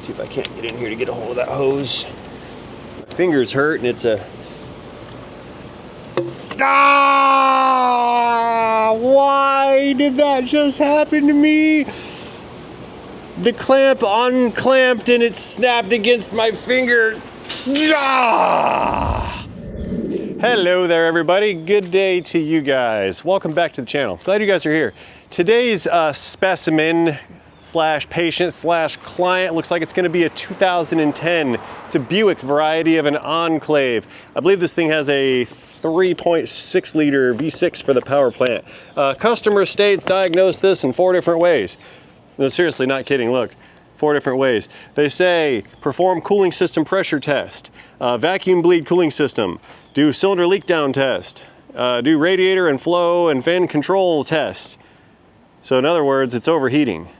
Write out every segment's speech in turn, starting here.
Let's see if I can't get in here to get a hold of that hose. My fingers hurt and it's a... Ah! Why did that just happen to me? The clamp unclamped and it snapped against my finger. Ah! Hello there everybody, good day to you guys. Welcome back to the channel. Glad you guys are here. Today's specimen slash patient slash client looks like it's going to be a 2010. It's a Buick variety of an Enclave. I believe this thing has a 3.6 liter V6 for the power plant. Customer states diagnosed this in 4 different ways. No, seriously, not kidding, look. 4 different ways. They say perform cooling system pressure test, vacuum bleed cooling system, do cylinder leak down test, do radiator and flow and fan control test. So in other words, it's overheating.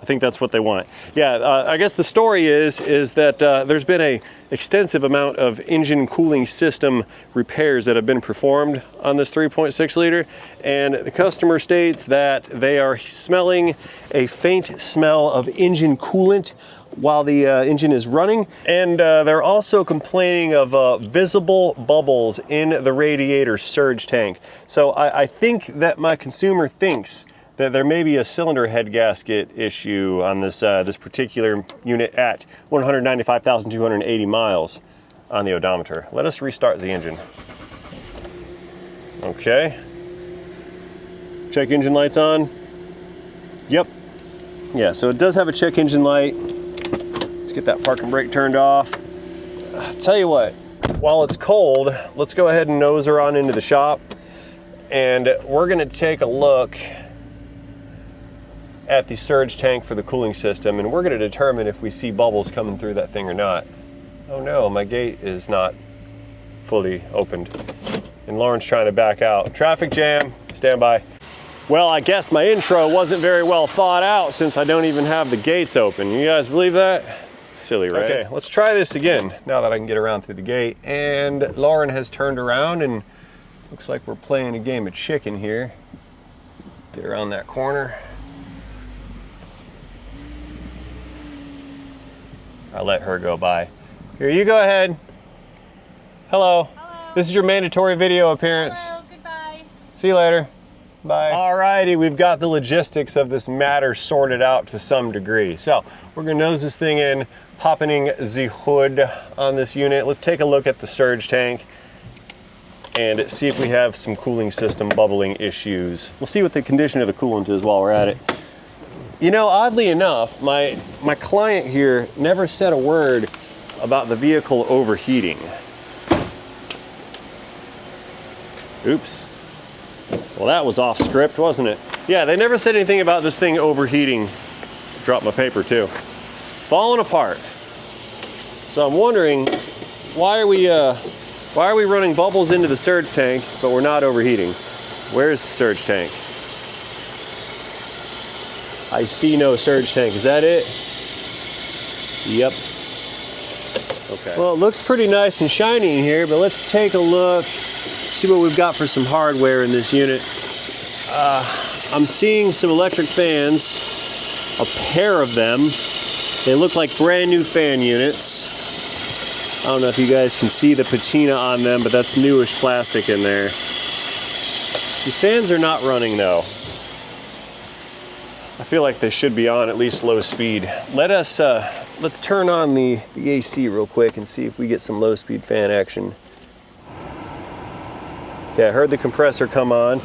I think that's what they want. Yeah, I guess the story is that there's been a extensive amount of engine cooling system repairs that have been performed on this 3.6 liter, and the customer states that they are smelling a faint smell of engine coolant while the engine is running, and they're also complaining of visible bubbles in the radiator surge tank. So I think that my consumer thinks that there may be a cylinder head gasket issue on this this particular unit at 195,280 miles on the odometer. Let us restart the engine. Okay. Check engine lights on. Yep. Yeah, so it does have a check engine light. Let's get that park and brake turned off. I'll tell you what, while it's cold, let's go ahead and nose her on into the shop, and we're gonna take a look at the surge tank for the cooling system, and we're going to determine if we see bubbles coming through that thing or not. Oh no, my gate is not fully opened, and Lauren's trying to back out. Traffic jam, stand by. Well, I guess my intro wasn't very well thought out since I don't even have the gates open. You guys believe that? Silly, right? Okay, let's try this again now that I can get around through the gate. And Lauren has turned around, and looks like we're playing a game of chicken here. Get around that corner. I'll let her go by. Here, you go ahead. Hello. Hello. This is your mandatory video appearance. Hello, goodbye. See you later. Bye. Alrighty, we've got the logistics of this matter sorted out to some degree. So we're gonna nose this thing in, popping the hood on this unit. Let's take a look at the surge tank and see if we have some cooling system bubbling issues. We'll see what the condition of the coolant is while we're at it. You know, oddly enough, my client here never said a word about the vehicle overheating. Oops. Well, that was off script, wasn't it? Yeah, they never said anything about this thing overheating. Dropped my paper too. Falling apart. So I'm wondering, why are we running bubbles into the surge tank, but we're not overheating? Where's the surge tank? I see no surge tank. Is that it? Yep. Okay. Well, it looks pretty nice and shiny in here, but let's take a look, see what we've got for some hardware in this unit. I'm seeing some electric fans, a pair of them. They look like brand new fan units. I don't know if you guys can see the patina on them, but that's newish plastic in there. The fans are not running though. I feel like they should be on at least low speed. Let's turn on the AC real quick and see if we get some low speed fan action. Okay, I heard the compressor come on.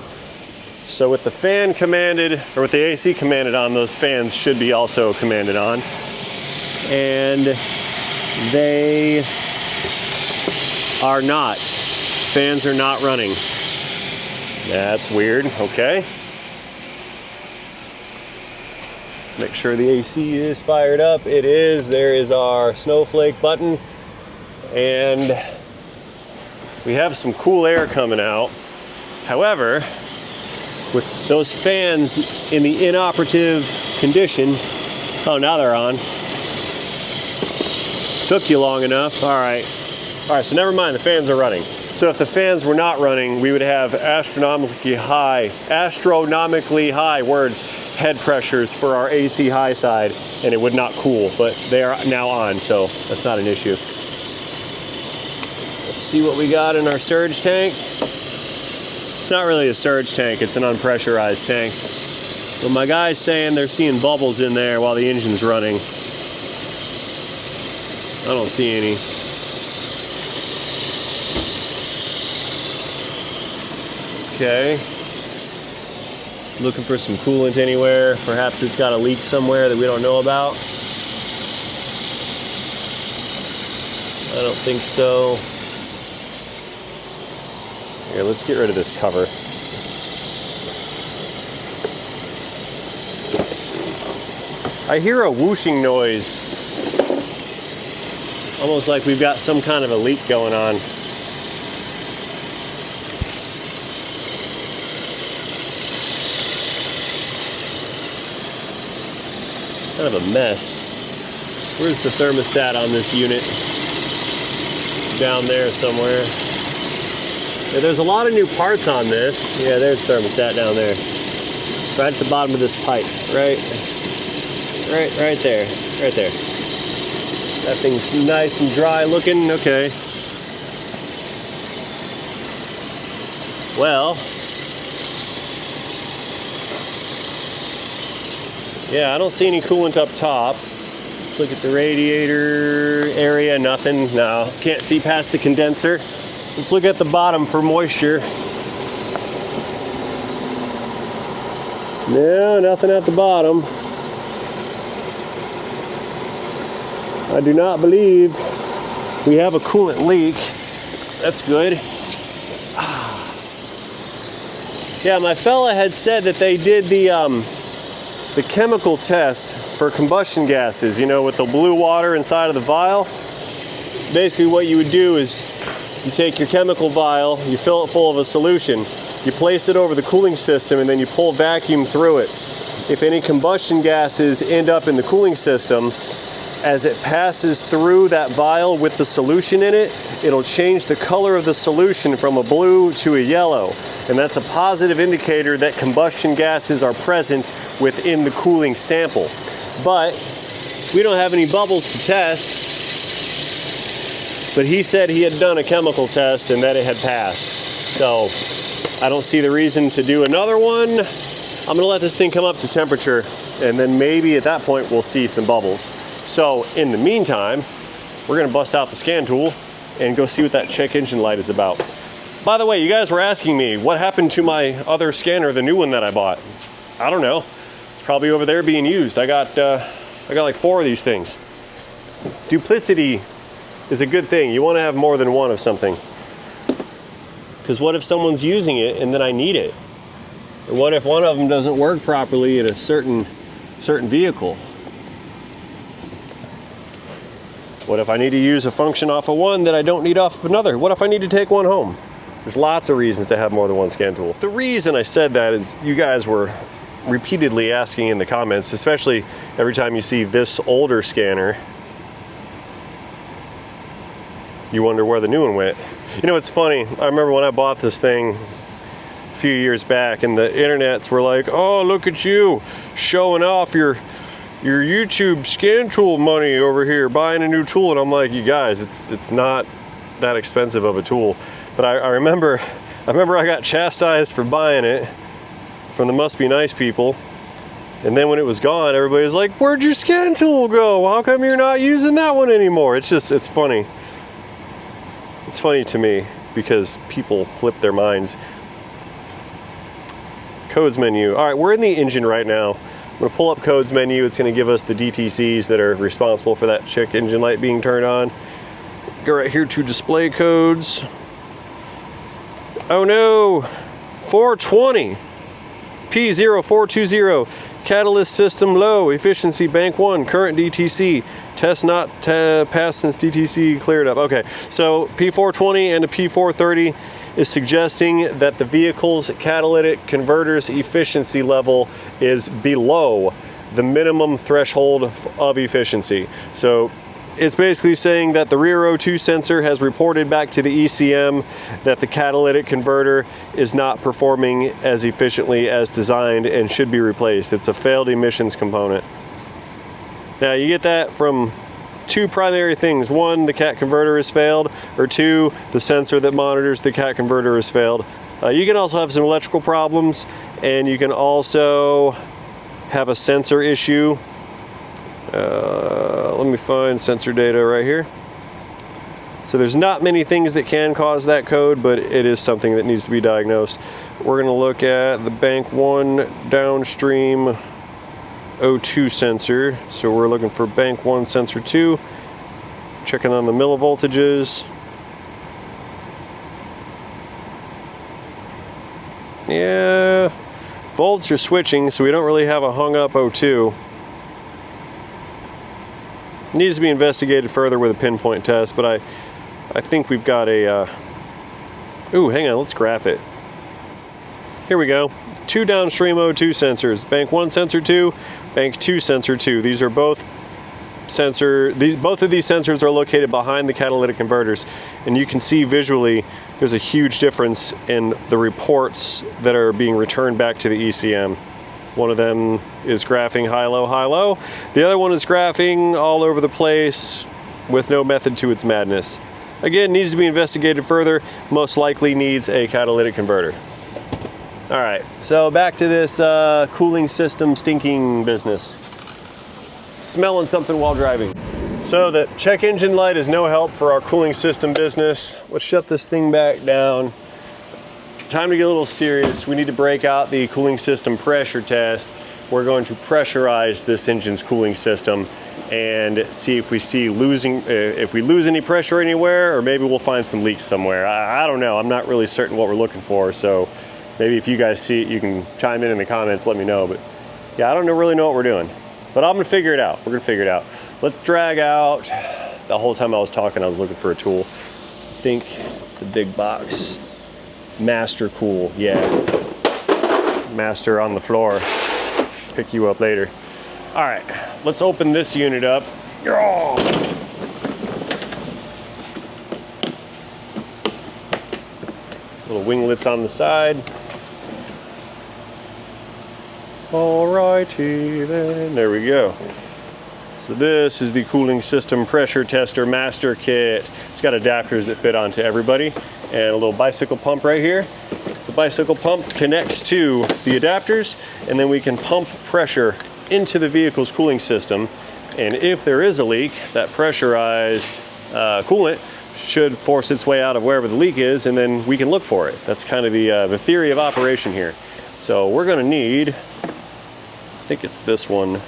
So with the fan commanded, or with the AC commanded on, those fans should be also commanded on. And they are not. Fans are not running. That's weird, okay. Make sure the AC is fired up. It is. There is our snowflake button, and we have some cool air coming out. However, with those fans in the inoperative condition, oh, now they're on. Took you long enough. All right, so never mind, the fans are running. So if the fans were not running, we would have astronomically high words head pressures for our AC high side and it would not cool, but they are now on, so that's not an issue. Let's see what we got in our surge tank. It's not really a surge tank, it's an unpressurized tank. But my guy's saying they're seeing bubbles in there while the engine's running. I don't see any. Okay. Looking for some coolant anywhere. Perhaps it's got a leak somewhere that we don't know about. I don't think so. Here, let's get rid of this cover. I hear a whooshing noise. Almost like we've got some kind of a leak going on. Kind of a mess. Where's the thermostat on this unit? Down there somewhere. Yeah, there's a lot of new parts on this. Yeah, there's thermostat down there. Right at the bottom of this pipe. Right there. Right there. That thing's nice and dry looking. Okay. Well. Yeah, I don't see any coolant up top. Let's look at the radiator area. Nothing. No, can't see past the condenser. Let's look at the bottom for moisture. No, nothing at the bottom. I do not believe we have a coolant leak. That's good. Yeah, my fella had said that they did the chemical test for combustion gases, you know, with the blue water inside of the vial. Basically what you would do is you take your chemical vial, you fill it full of a solution, you place it over the cooling system, and then you pull vacuum through it. If any combustion gases end up in the cooling system, as it passes through that vial with the solution in it, it'll change the color of the solution from a blue to a yellow. And that's a positive indicator that combustion gases are present within the cooling sample. But we don't have any bubbles to test. But he said he had done a chemical test and that it had passed. So I don't see the reason to do another one. I'm gonna let this thing come up to temperature, and then maybe at that point we'll see some bubbles. So in the meantime, we're gonna bust out the scan tool and go see what that check engine light is about. By the way, you guys were asking me what happened to my other scanner, the new one that I bought. I don't know. It's probably over there being used. I got like 4 of these things. Duplicity is a good thing. You want to have more than one of something. Because what if someone's using it and then I need it? Or what if one of them doesn't work properly at a certain vehicle? What if I need to use a function off of one that I don't need off of another? What if I need to take one home? There's lots of reasons to have more than one scan tool. The reason I said that is you guys were repeatedly asking in the comments, especially every time you see this older scanner, you wonder where the new one went. You know, it's funny. I remember when I bought this thing a few years back, and the internets were like, oh, look at you showing off your YouTube scan tool money over here, buying a new tool. And I'm like, you guys, it's not that expensive of a tool. But I remember I got chastised for buying it from the Must Be Nice people. And then when it was gone, everybody was like, where'd your scan tool go? How come you're not using that one anymore? It's funny. It's funny to me because people flip their minds. Codes menu. All right, we're in the engine right now. I'm gonna pull up codes menu. It's gonna give us the DTCs that are responsible for that check engine light being turned on. Go right here to display codes. Oh no, 420, P0420, catalyst system low, efficiency bank 1, current DTC, test not passed since DTC cleared up. Okay, so P420 and a P430 is suggesting that the vehicle's catalytic converter's efficiency level is below the minimum threshold of efficiency. So it's basically saying that the rear O2 sensor has reported back to the ECM that the catalytic converter is not performing as efficiently as designed and should be replaced. It's a failed emissions component. Now you get that from two primary things. One, the cat converter has failed, or two, the sensor that monitors the cat converter has failed. You can also have some electrical problems, and you can also have a sensor issue. Let me find sensor data right here. So there's not many things that can cause that code, but it is something that needs to be diagnosed. We're gonna look at the bank 1 downstream O2 sensor. So we're looking for bank 1 sensor 2, checking on the millivoltages. Yeah, volts are switching, so we don't really have a hung up O2. Needs to be investigated further with a pinpoint test, but I think we've got a, ooh, hang on, let's graph it. Here we go. 2 downstream O2 sensors, bank 1 sensor 2, bank 2 sensor 2. These are both both of these sensors are located behind the catalytic converters, and you can see visually there's a huge difference in the reports that are being returned back to the ECM. One of them is graphing high, low, high, low. The other one is graphing all over the place with no method to its madness. Again, needs to be investigated further. Most likely needs a catalytic converter. All right, so back to this cooling system stinking business. Smelling something while driving. So the check engine light is no help for our cooling system business. Let's shut this thing back down. Time to get a little serious. We need to break out the cooling system pressure test. We're going to pressurize this engine's cooling system and see if we lose any pressure anywhere, or maybe we'll find some leaks somewhere. I don't know. I'm not really certain what we're looking for, so maybe if you guys see it, you can chime in the comments, let me know. But yeah, I don't really know what we're doing, but I'm gonna figure it out. We're gonna figure it out. Let's drag out. The whole time I was talking, I was looking for a tool. I think it's the big box. Master Cool, yeah. Master on the floor. Pick you up later. All right, let's open this unit up. Oh. Little winglets on the side. Alrighty then, there we go. So this is the cooling system pressure tester master kit. It's got adapters that fit onto everybody and a little bicycle pump right here. The bicycle pump connects to the adapters, and then we can pump pressure into the vehicle's cooling system. And if there is a leak, that pressurized coolant should force its way out of wherever the leak is, and then we can look for it. That's kind of the theory of operation here. So we're gonna need, I think it's this one,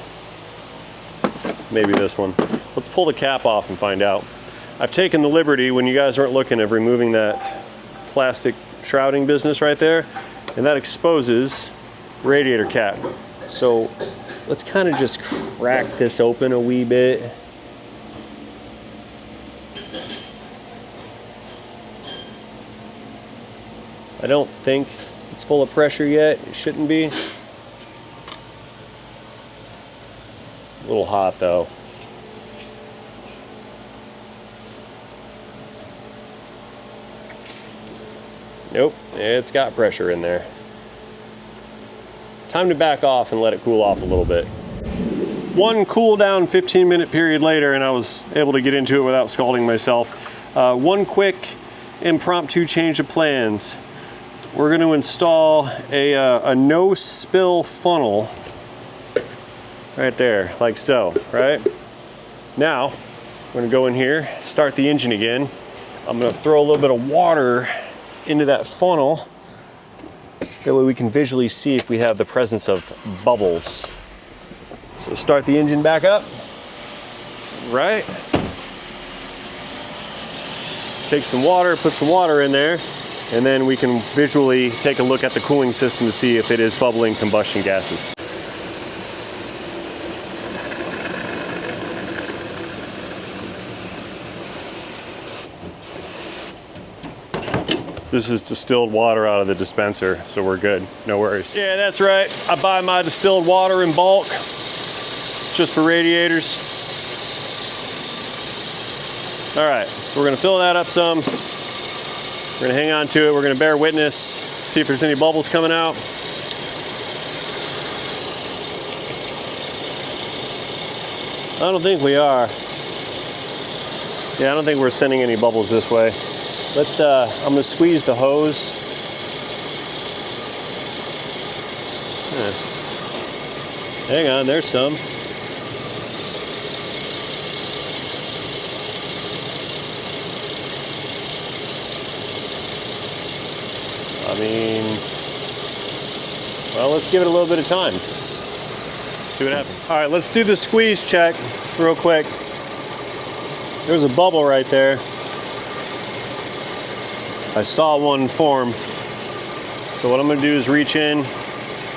maybe this one. Let's pull the cap off and find out. I've taken the liberty, when you guys weren't looking, of removing that plastic shrouding business right there, and that exposes radiator cap. So let's kind of just crack this open a wee bit. I don't think it's full of pressure yet. It shouldn't be. A little hot though. Nope, it's got pressure in there. Time to back off and let it cool off a little bit. One cool down 15-minute period later, and I was able to get into it without scalding myself. One quick impromptu change of plans. We're going to install a no-spill funnel right there, like so, right? Now, I'm going to go in here, start the engine again. I'm going to throw a little bit of water into that funnel. That way we can visually see if we have the presence of bubbles. So start the engine back up, right? Take some water, put some water in there, and then we can visually take a look at the cooling system to see if it is bubbling combustion gases. This is distilled water out of the dispenser, so we're good, no worries. Yeah, that's right. I buy my distilled water in bulk, just for radiators. All right, so we're gonna fill that up some. We're gonna hang on to it. We're gonna bear witness, see if there's any bubbles coming out. I don't think we are. Yeah, I don't think we're sending any bubbles this way. Let's, I'm gonna squeeze the hose. Hang on, there's some. I mean, well, let's give it a little bit of time. See what happens. All right, let's do the squeeze check real quick. There's a bubble right there. I saw one form. So what I'm gonna do is reach in.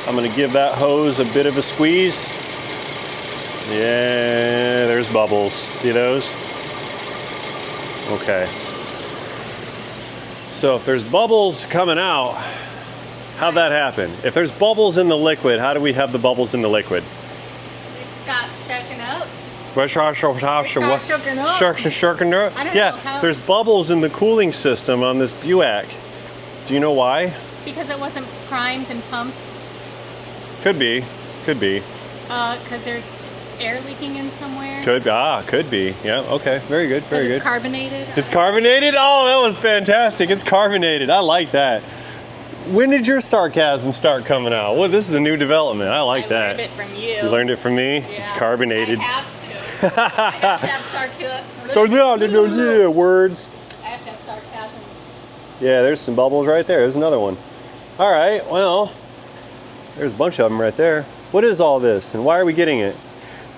I'm gonna give that hose a bit of a squeeze. Yeah, there's bubbles. See those? Okay. So if there's bubbles coming out, how'd that happen? If there's bubbles in the liquid, how do we have the bubbles in the liquid? It stopped shaking up. Yeah, there's bubbles in the cooling system on this Buick. Do you know why? Because it wasn't primed and pumped. Could be, could be. Because there's air leaking in somewhere. Could be. Yeah, okay, very good, very good. It's carbonated. It's carbonated? Oh, that was fantastic. It's carbonated. I like that. When did your sarcasm start coming out? Well, this is a new development. I like that. I learned it from you. You learned it from me? Yeah, it's carbonated. I have to. I have to have sarcasm. So yeah, words. I have to have sarcasm. Yeah, there's some bubbles right there. There's another one. All right, well, there's a bunch of them right there. What is all this and why are we getting it?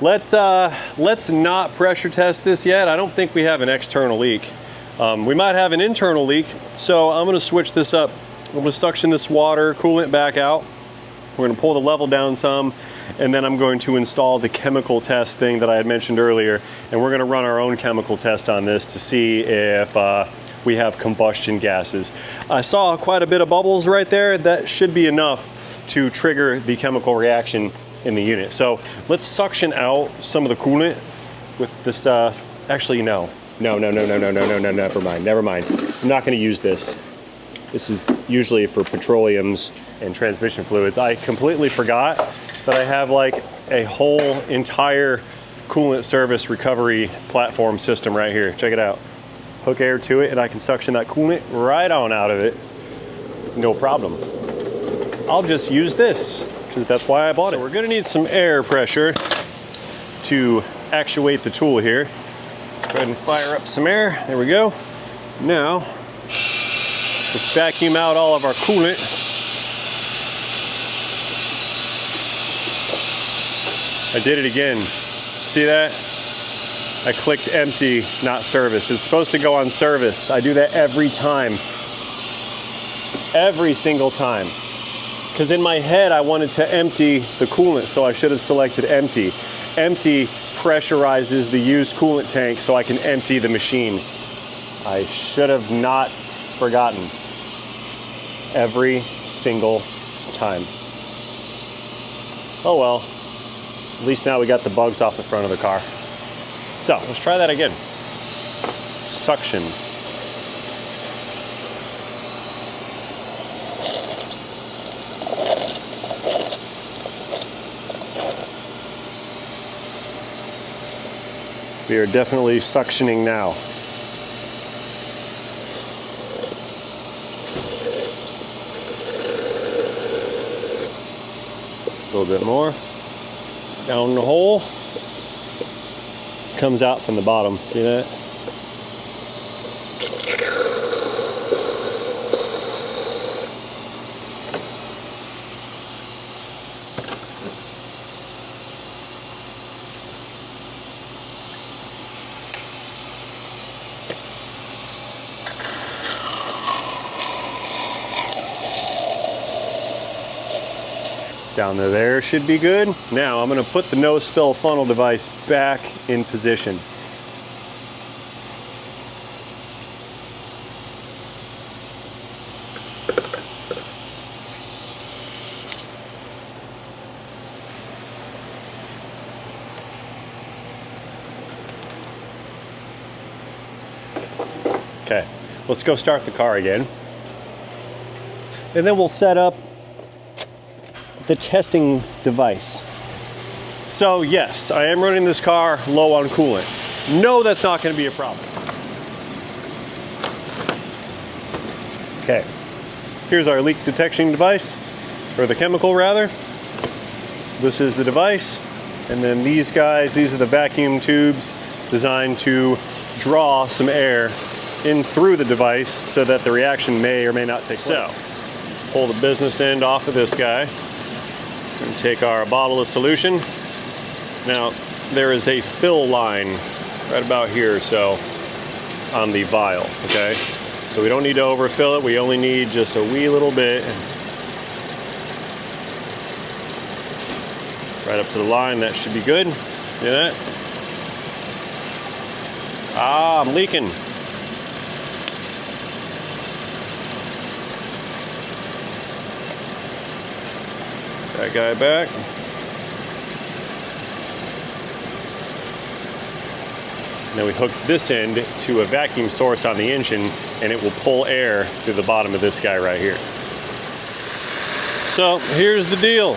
Let's not pressure test this yet. I don't think we have an external leak. We might have an internal leak, so I'm gonna switch this up. I'm gonna suction this water, coolant back out. We're gonna pull the level down some, and then I'm going to install the chemical test thing that I had mentioned earlier, and we're gonna run our own chemical test on this to see if we have combustion gases. I saw quite a bit of bubbles right there. That should be enough to trigger the chemical reaction in the unit. So let's suction out some of the coolant with this, actually no, never mind. I'm not gonna use this. This is usually for petroleums and transmission fluids. I completely forgot that I have like a whole entire coolant service recovery platform system right here. Check it out. Hook air to it and I can suction that coolant right on out of it. No problem. I'll just use this because that's why I bought it. So we're gonna need some air pressure to actuate the tool here. Let's go ahead and fire up some air. There we go. Now, let's vacuum out all of our coolant. I did it again. See that? I clicked empty, not service. It's supposed to go on service. I do that every time. Every single time. Because in my head, I wanted to empty the coolant, so I should have selected empty. Empty pressurizes the used coolant tank so I can empty the machine. I should have not forgotten. Every single time. Oh well, at least now we got the bugs off the front of the car. So let's try that again. Suction. We are definitely suctioning now. A little bit more. Down the hole. Comes out from the bottom. See that? Down to there should be good. Now I'm going to put the no spill funnel device back in position. Okay, let's go start the car again. And then we'll set up the testing device. So yes, I am running this car low on coolant. No, that's not going to be a problem. Okay, here's our leak detection device, or the chemical rather. This is the device, and then these guys, these are the vacuum tubes designed to draw some air in through the device so that the reaction may or may not take place. So, pull the business end off of this guy and take our bottle of solution. Now, there is a fill line right about here, so on the vial, okay? So we don't need to overfill it, we only need just a wee little bit. Right up to the line, that should be good. See that? Ah, I'm leaking. That guy back. Now we hook this end to a vacuum source on the engine, and it will pull air through the bottom of this guy right here. So here's the deal.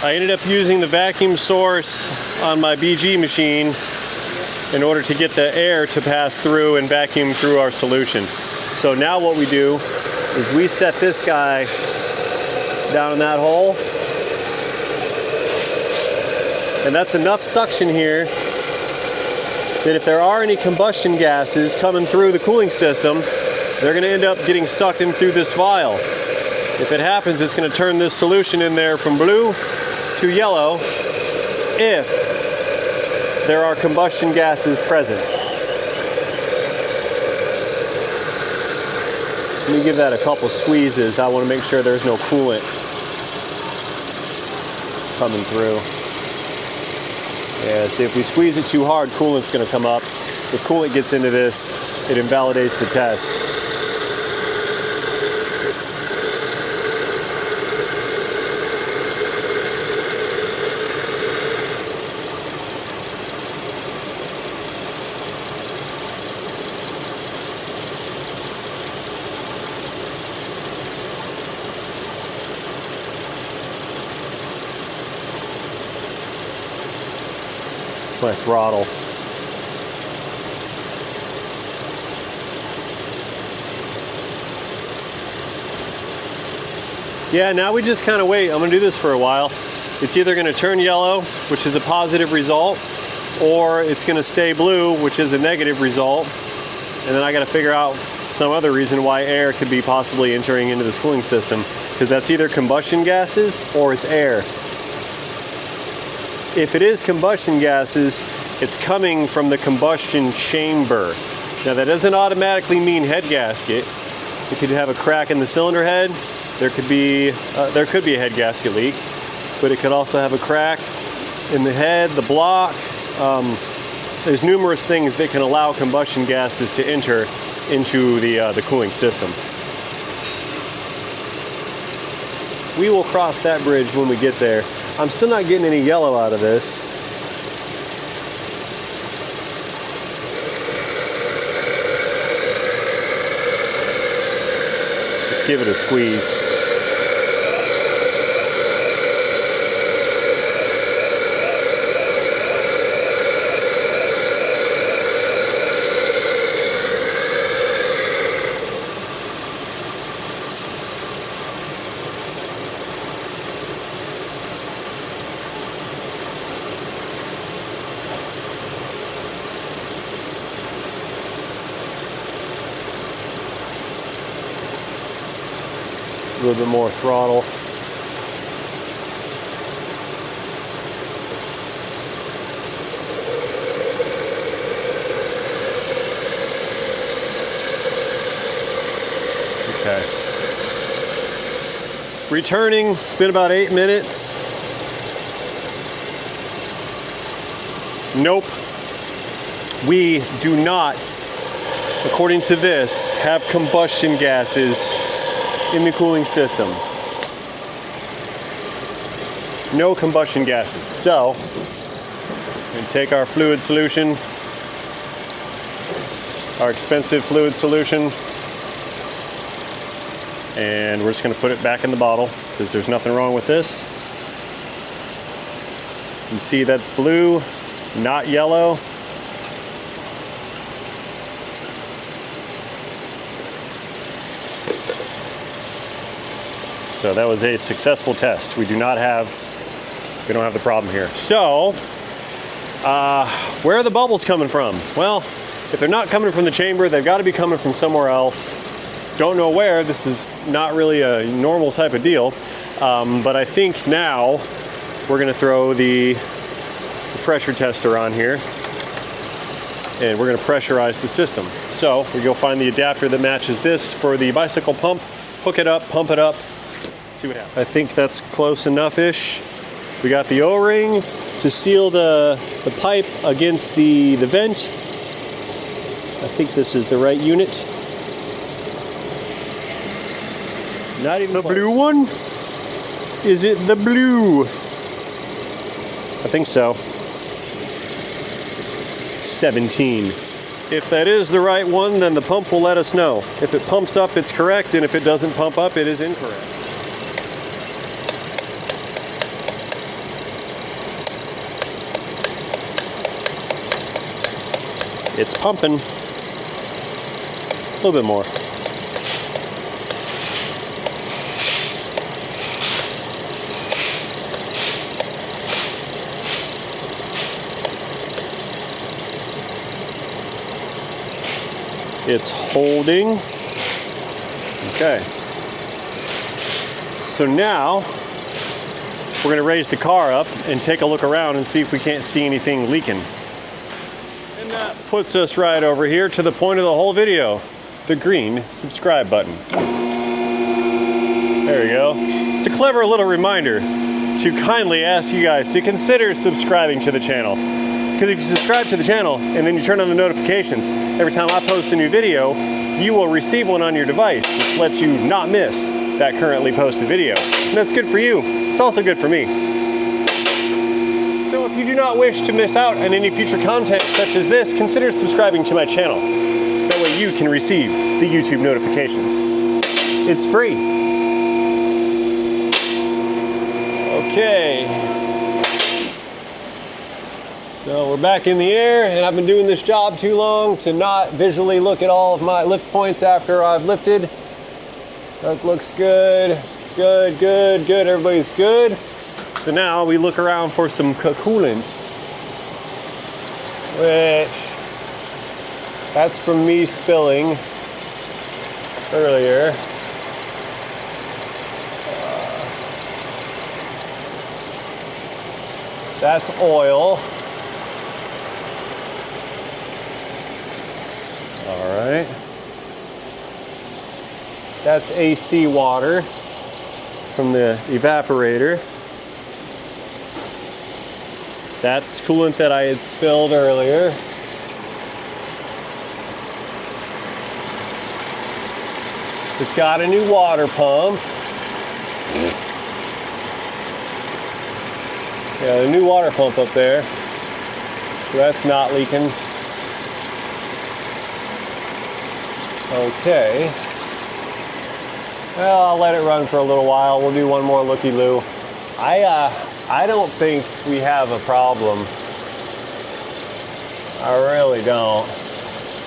I ended up using the vacuum source on my BG machine in order to get the air to pass through and vacuum through our solution. So now what we do is we set this guy down in that hole, and that's enough suction here that if there are any combustion gases coming through the cooling system, they're going to end up getting sucked in through this vial. If it happens, it's going to turn this solution in there from blue to yellow if there are combustion gases present. Let me give that a couple squeezes. I want to make sure there's no coolant coming through. Yeah, see, if we squeeze it too hard, coolant's going to come up. If coolant gets into this, it invalidates the test. My throttle. Yeah, now we just kind of wait. I'm going to do this for a while. It's either going to turn yellow, which is a positive result, or it's going to stay blue, which is a negative result. And then I got to figure out some other reason why air could be possibly entering into this cooling system, because that's either combustion gases or it's air. If it is combustion gases, it's coming from the combustion chamber. Now that doesn't automatically mean head gasket. It could have a crack in the cylinder head. There could be a head gasket leak, but it could also have a crack in the head, the block. There's numerous things that can allow combustion gases to enter into the cooling system. We will cross that bridge when we get there. I'm still not getting any yellow out of this. Let's give it a squeeze. A little bit more throttle. Okay. Returning, it's been about 8 minutes. Nope. We do not, according to this, have combustion gases in the cooling system. No combustion gases. So, we take our fluid solution our expensive fluid solution. And we're just gonna put it back in the bottle because there's nothing wrong with this. You can see that's blue, not yellow. So that was a successful test. We don't have the problem here. So, where are the bubbles coming from? Well, if they're not coming from the chamber, they've got to be coming from somewhere else. Don't know where. This is not really a normal type of deal. But I think now we're gonna throw the pressure tester on here and we're gonna pressurize the system. So we go find the adapter that matches this for the bicycle pump, hook it up, pump it up, see what happens. I think that's close enough-ish. We got the O-ring to seal the pipe against the vent. I think this is the right unit. Not even the blue one? Is it the blue? I think so. 17. If that is the right one, then the pump will let us know. If it pumps up, it's correct, and if it doesn't pump up, it is incorrect. It's pumping. A little bit more. It's holding. Okay. So now we're gonna raise the car up and take a look around and see if we can't see anything leaking. And that puts us right over here to the point of the whole video, the green subscribe button. There we go. It's a clever little reminder to kindly ask you guys to consider subscribing to the channel. Because if you subscribe to the channel and then you turn on the notifications, every time I post a new video, you will receive one on your device, which lets you not miss that currently posted video. And that's good for you. It's also good for me. So if you do not wish to miss out on any future content such as this, consider subscribing to my channel. That way you can receive the YouTube notifications. It's free. Okay. So we're back in the air, and I've been doing this job too long to not visually look at all of my lift points after I've lifted. That looks good, good, good, good, everybody's good. So now we look around for some coolant, which that's from me spilling earlier. That's oil. All right. That's AC water from the evaporator. That's coolant that I had spilled earlier. It's got a new water pump. Yeah, the new water pump up there. So that's not leaking. Okay. Well, I'll let it run for a little while. We'll do one more looky-loo. I don't think we have a problem. I really don't.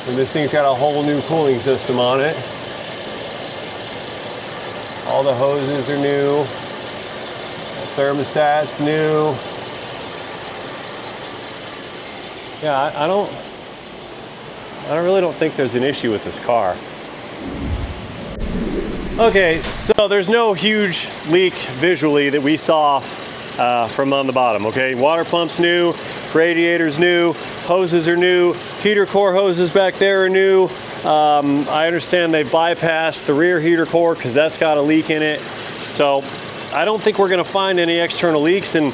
And this thing's got a whole new cooling system on it. All the hoses are new. The thermostat's new. Yeah, I really don't think there's an issue with this car. Okay, so there's no huge leak visually that we saw from on the bottom, okay? Water pump's new, radiator's new, hoses are new, heater core hoses back there are new. I understand they bypassed the rear heater core because that's got a leak in it. So I don't think we're gonna find any external leaks, and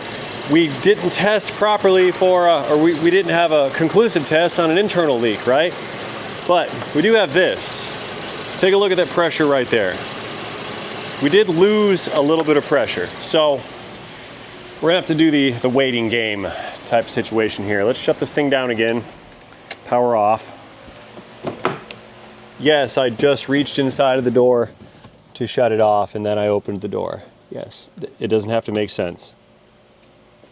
we didn't test properly for, or we didn't have a conclusive test on an internal leak, right? But we do have this. Take a look at that pressure right there. We did lose a little bit of pressure. So we're gonna have to do the waiting game type situation here. Let's shut this thing down again, power off. Yes, I just reached inside of the door to shut it off and then I opened the door. Yes, it doesn't have to make sense.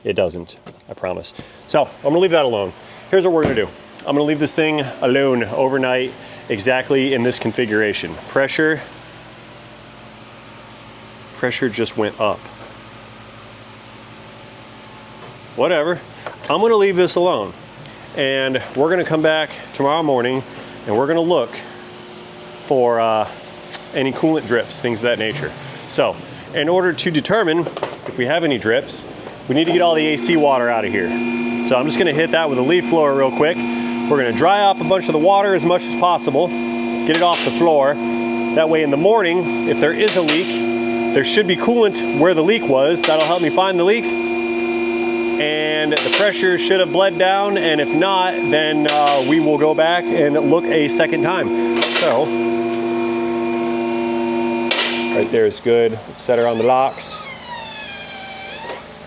It doesn't, I promise. So I'm gonna leave that alone. Here's what we're gonna do. I'm gonna leave this thing alone overnight exactly in this configuration. Pressure just went up. Whatever, I'm gonna leave this alone. And we're gonna come back tomorrow morning and we're gonna look for any coolant drips, things of that nature. So, in order to determine if we have any drips, we need to get all the AC water out of here. So I'm just gonna hit that with a leaf blower real quick. We're gonna dry up a bunch of the water as much as possible, get it off the floor. That way in the morning, if there is a leak, there should be coolant where the leak was. That'll help me find the leak. And the pressure should have bled down, and if not, then we will go back and look a second time. So, right there is good. Let's set her on the locks.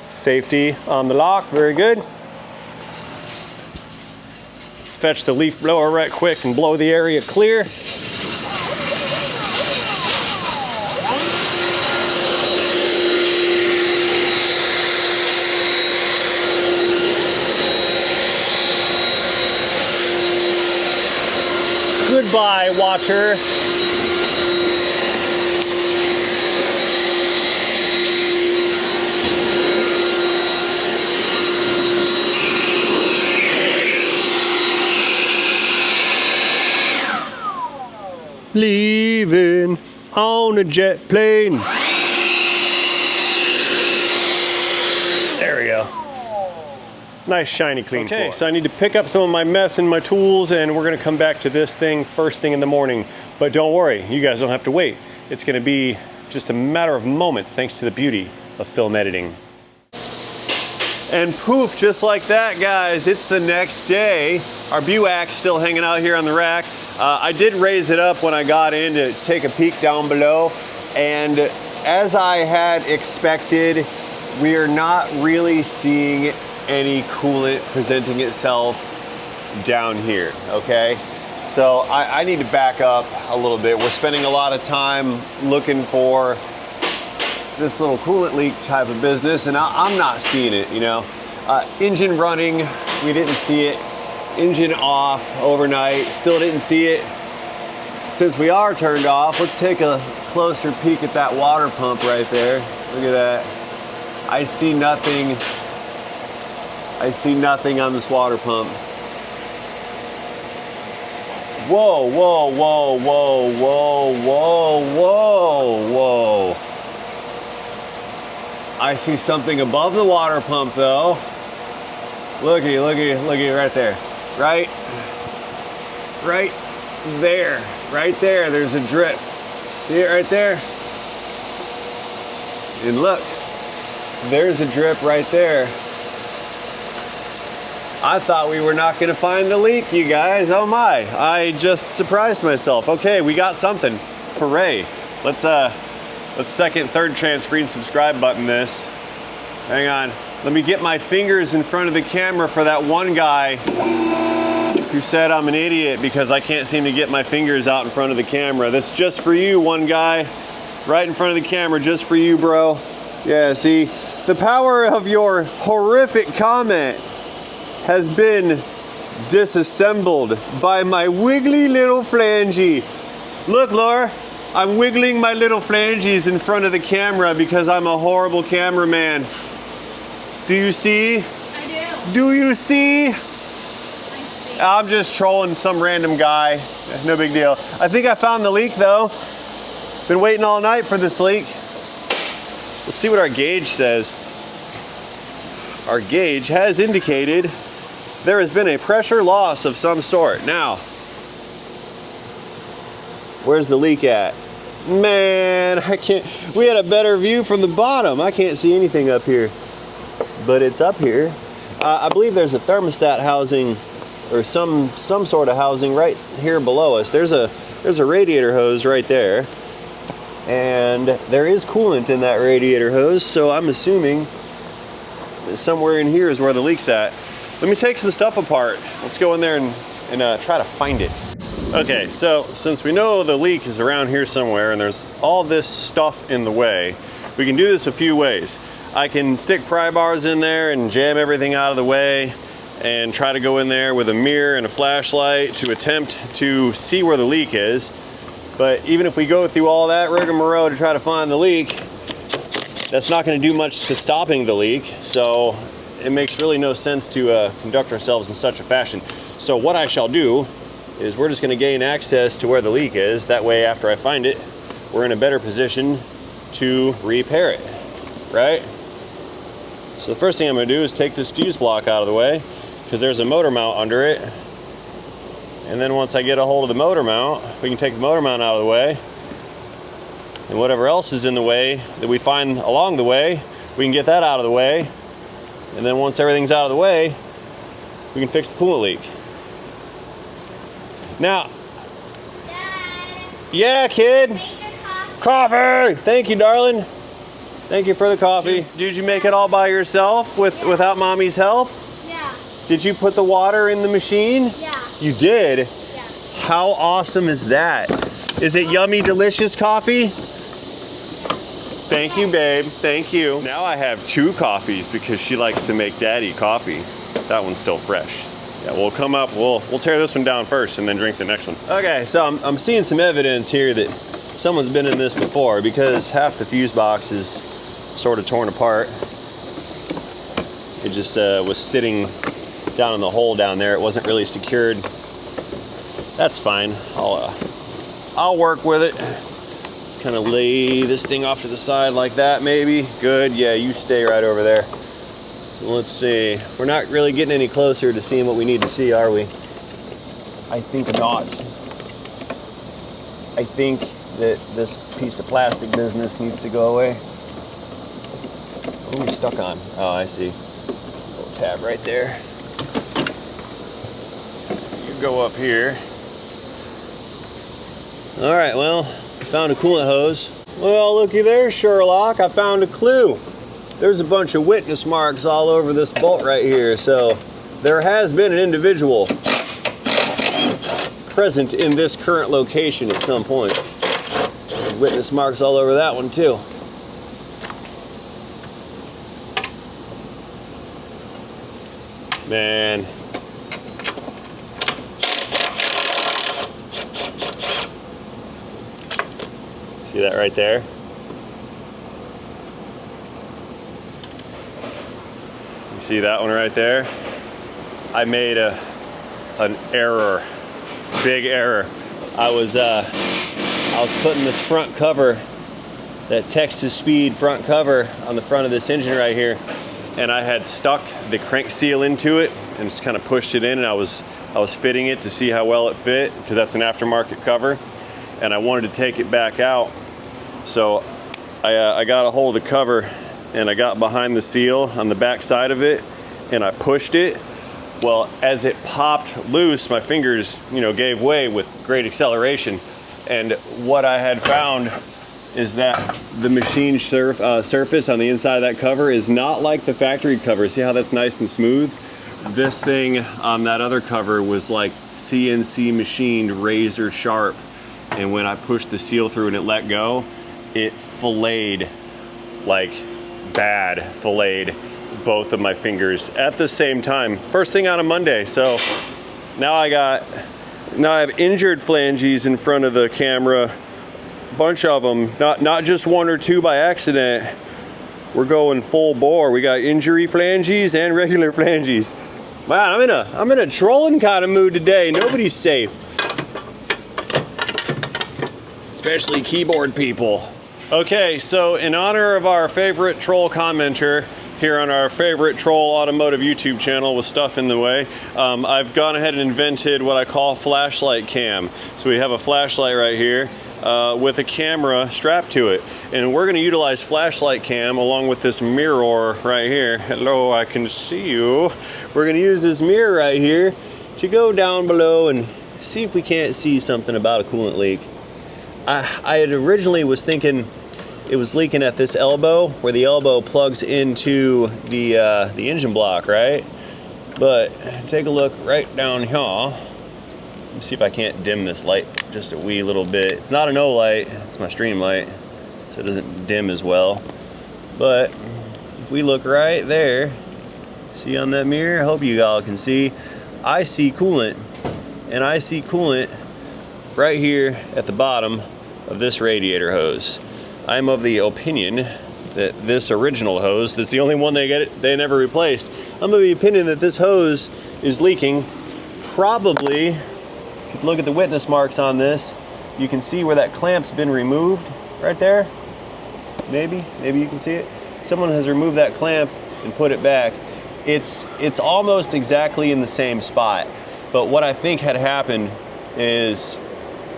Safety on the lock, very good. Let's fetch the leaf blower right quick and blow the area clear. Goodbye, watcher. Leaving on a jet plane. There we go. Nice shiny clean floor. Okay, so I need to pick up some of my mess and my tools and we're gonna come back to this thing first thing in the morning. But don't worry, you guys don't have to wait. It's gonna be just a matter of moments thanks to the beauty of film editing. And poof, just like that, guys, it's the next day. Our Buick's still hanging out here on the rack. I did raise it up when I got in to take a peek down below, and as I had expected, we are not really seeing any coolant presenting itself down here, okay? So I need to back up a little bit. We're spending a lot of time looking for this little coolant leak type of business, and I'm not seeing it, you know? Engine running, we didn't see it. Engine off overnight, still didn't see it. Since we are turned off, let's take a closer peek at that water pump right there. Look at that. I see nothing. I see nothing on this water pump. Whoa, whoa, whoa, whoa, whoa, whoa, whoa, whoa. I see something above the water pump though. Looky, looky, looky right there. Right there, there's a drip. See it right there? And look, there's a drip right there. I thought we were not gonna find a leak, you guys. Oh my, I just surprised myself. Okay, we got something, hooray. Let's second, third chance green subscribe button this. Hang on, let me get my fingers in front of the camera for that one guy who said I'm an idiot because I can't seem to get my fingers out in front of the camera. That's just for you, one guy, right in front of the camera, just for you, bro. Yeah, see, the power of your horrific comment has been disassembled by my wiggly little flangy. Look, Laura, I'm wiggling my little flanges in front of the camera because I'm a horrible cameraman. Do you see? I do. Do you see? I'm just trolling some random guy. No big deal. I think I found the leak though. Been waiting all night for this leak. Let's see what our gauge says. Our gauge has indicated there has been a pressure loss of some sort. Now, where's the leak at? Man, I can't, we had a better view from the bottom. I can't see anything up here, but it's up here. I believe there's a thermostat housing or some sort of housing right here below us. There's a radiator hose right there, and there is coolant in that radiator hose, so I'm assuming somewhere in here is where the leak's at. Let me take some stuff apart. Let's go in there and try to find it. Okay, so since we know the leak is around here somewhere and there's all this stuff in the way, we can do this a few ways. I can stick pry bars in there and jam everything out of the way and try to go in there with a mirror and a flashlight to attempt to see where the leak is. But even if we go through all that rigmarole to try to find the leak, that's not going to do much to stopping the leak. So it makes really no sense to conduct ourselves in such a fashion. So what I shall do is we're just going to gain access to where the leak is. That way, after I find it, we're in a better position to repair it, right? So the first thing I'm going to do is take this fuse block out of the way, because there's a motor mount under it. And then once I get a hold of the motor mount, we can take the motor mount out of the way. And whatever else is in the way that we find along the way, we can get that out of the way. And then once everything's out of the way, we can fix the coolant leak. Now, Dad, yeah, kid. make your coffee. Coffee! Thank you, darling. Thank you for the coffee. Did you make it all by yourself without mommy's help? Yeah, Did you put the water in the machine? yeah, You did? yeah. How awesome is that? Is it yummy, delicious coffee? Thank you, babe. Thank you. Now I have 2 coffees because she likes to make daddy coffee. That one's still fresh. Yeah, we'll come up, we'll tear this one down first and then drink the next one. Okay, so I'm seeing some evidence here that someone's been in this before, because half the fuse box is sort of torn apart. It just was sitting down in the hole down there. It wasn't really secured. That's fine. I'll work with it. Just kind of lay this thing off to the side like that, maybe. Good. Yeah, you stay right over there. So let's see. We're not really getting any closer to seeing what we need to see, are we? I think not. I think that this piece of plastic business needs to go away. What are we stuck on? Oh, I see. Little tab right there. You go up here. All right, well, I found a coolant hose. Well, looky there, Sherlock. I found a clue. There's a bunch of witness marks all over this bolt right here. So there has been an individual present in this current location at some point. There's witness marks all over that one too. Man. See that right there? You see that one right there? I made an error, big error. I was putting this front cover, that Texas Speed front cover on the front of this engine right here, and I had stuck the crank seal into it and just kind of pushed it in, and I was fitting it to see how well it fit, because that's an aftermarket cover, and I wanted to take it back out. So I got a hold of the cover and I got behind the seal on the back side of it and I pushed it. Well, as it popped loose, my fingers, gave way with great acceleration. And what I had found is that the machine surface on the inside of that cover is not like the factory cover. See how that's nice and smooth? This thing on that other cover was like CNC machined, razor sharp. And when I pushed the seal through and it let go, it filleted, like bad filleted, both of my fingers at the same time. First thing on a Monday. So now I have injured flanges in front of the camera, a bunch of them, not just 1 or 2 by accident. We're going full bore. We got injury flanges and regular flanges. Man, I'm in a trolling kind of mood today. Nobody's safe. Especially keyboard people. Okay, so in honor of our favorite troll commenter here on our favorite troll automotive YouTube channel with stuff in the way, I've gone ahead and invented what I call flashlight cam. So we have a flashlight right here with a camera strapped to it. And we're gonna utilize flashlight cam along with this mirror right here. Hello, I can see you. We're gonna use this mirror right here to go down below and see if we can't see something about a coolant leak. I had originally was thinking it was leaking at this elbow, where the elbow plugs into the engine block, right? But take a look right down here. Let me see if I can't dim this light just a wee little bit. It's not a no light, it's my stream light, so it doesn't dim as well. But if we look right there, see on that mirror, I hope you all can see, I see coolant, and I see coolant right here at the bottom of this radiator hose. I'm of the opinion that this original hose, that's the only one they never replaced, I'm of the opinion that this hose is leaking. Probably, if you look at the witness marks on this, you can see where that clamp's been removed right there. Maybe you can see it. Someone has removed that clamp and put it back. It's almost exactly in the same spot. But what I think had happened is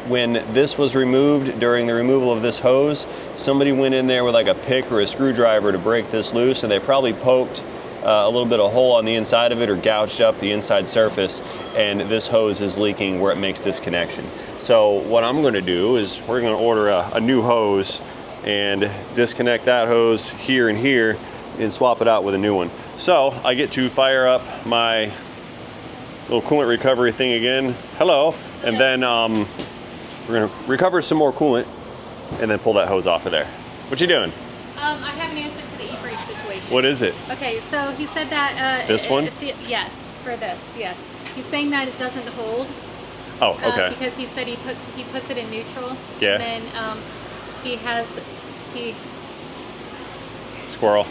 when this was removed, during the removal of this hose, somebody went in there with like a pick or a screwdriver to break this loose, and they probably poked a little bit of hole on the inside of it or gouged up the inside surface, and this hose is leaking where it makes this connection. So what I'm going to do is we're going to order a new hose and disconnect that hose here and here and swap it out with a new one. So I get to fire up my little coolant recovery thing again. Hello. And then we're going to recover some more coolant and then pull that hose off of there. What you doing? I have an answer to the e-brake situation. What is it? Okay, so he said that... this one? Yes, for this, yes. He's saying that it doesn't hold. Oh, okay. Because he said he puts it in neutral. Yeah. And then he Squirrel.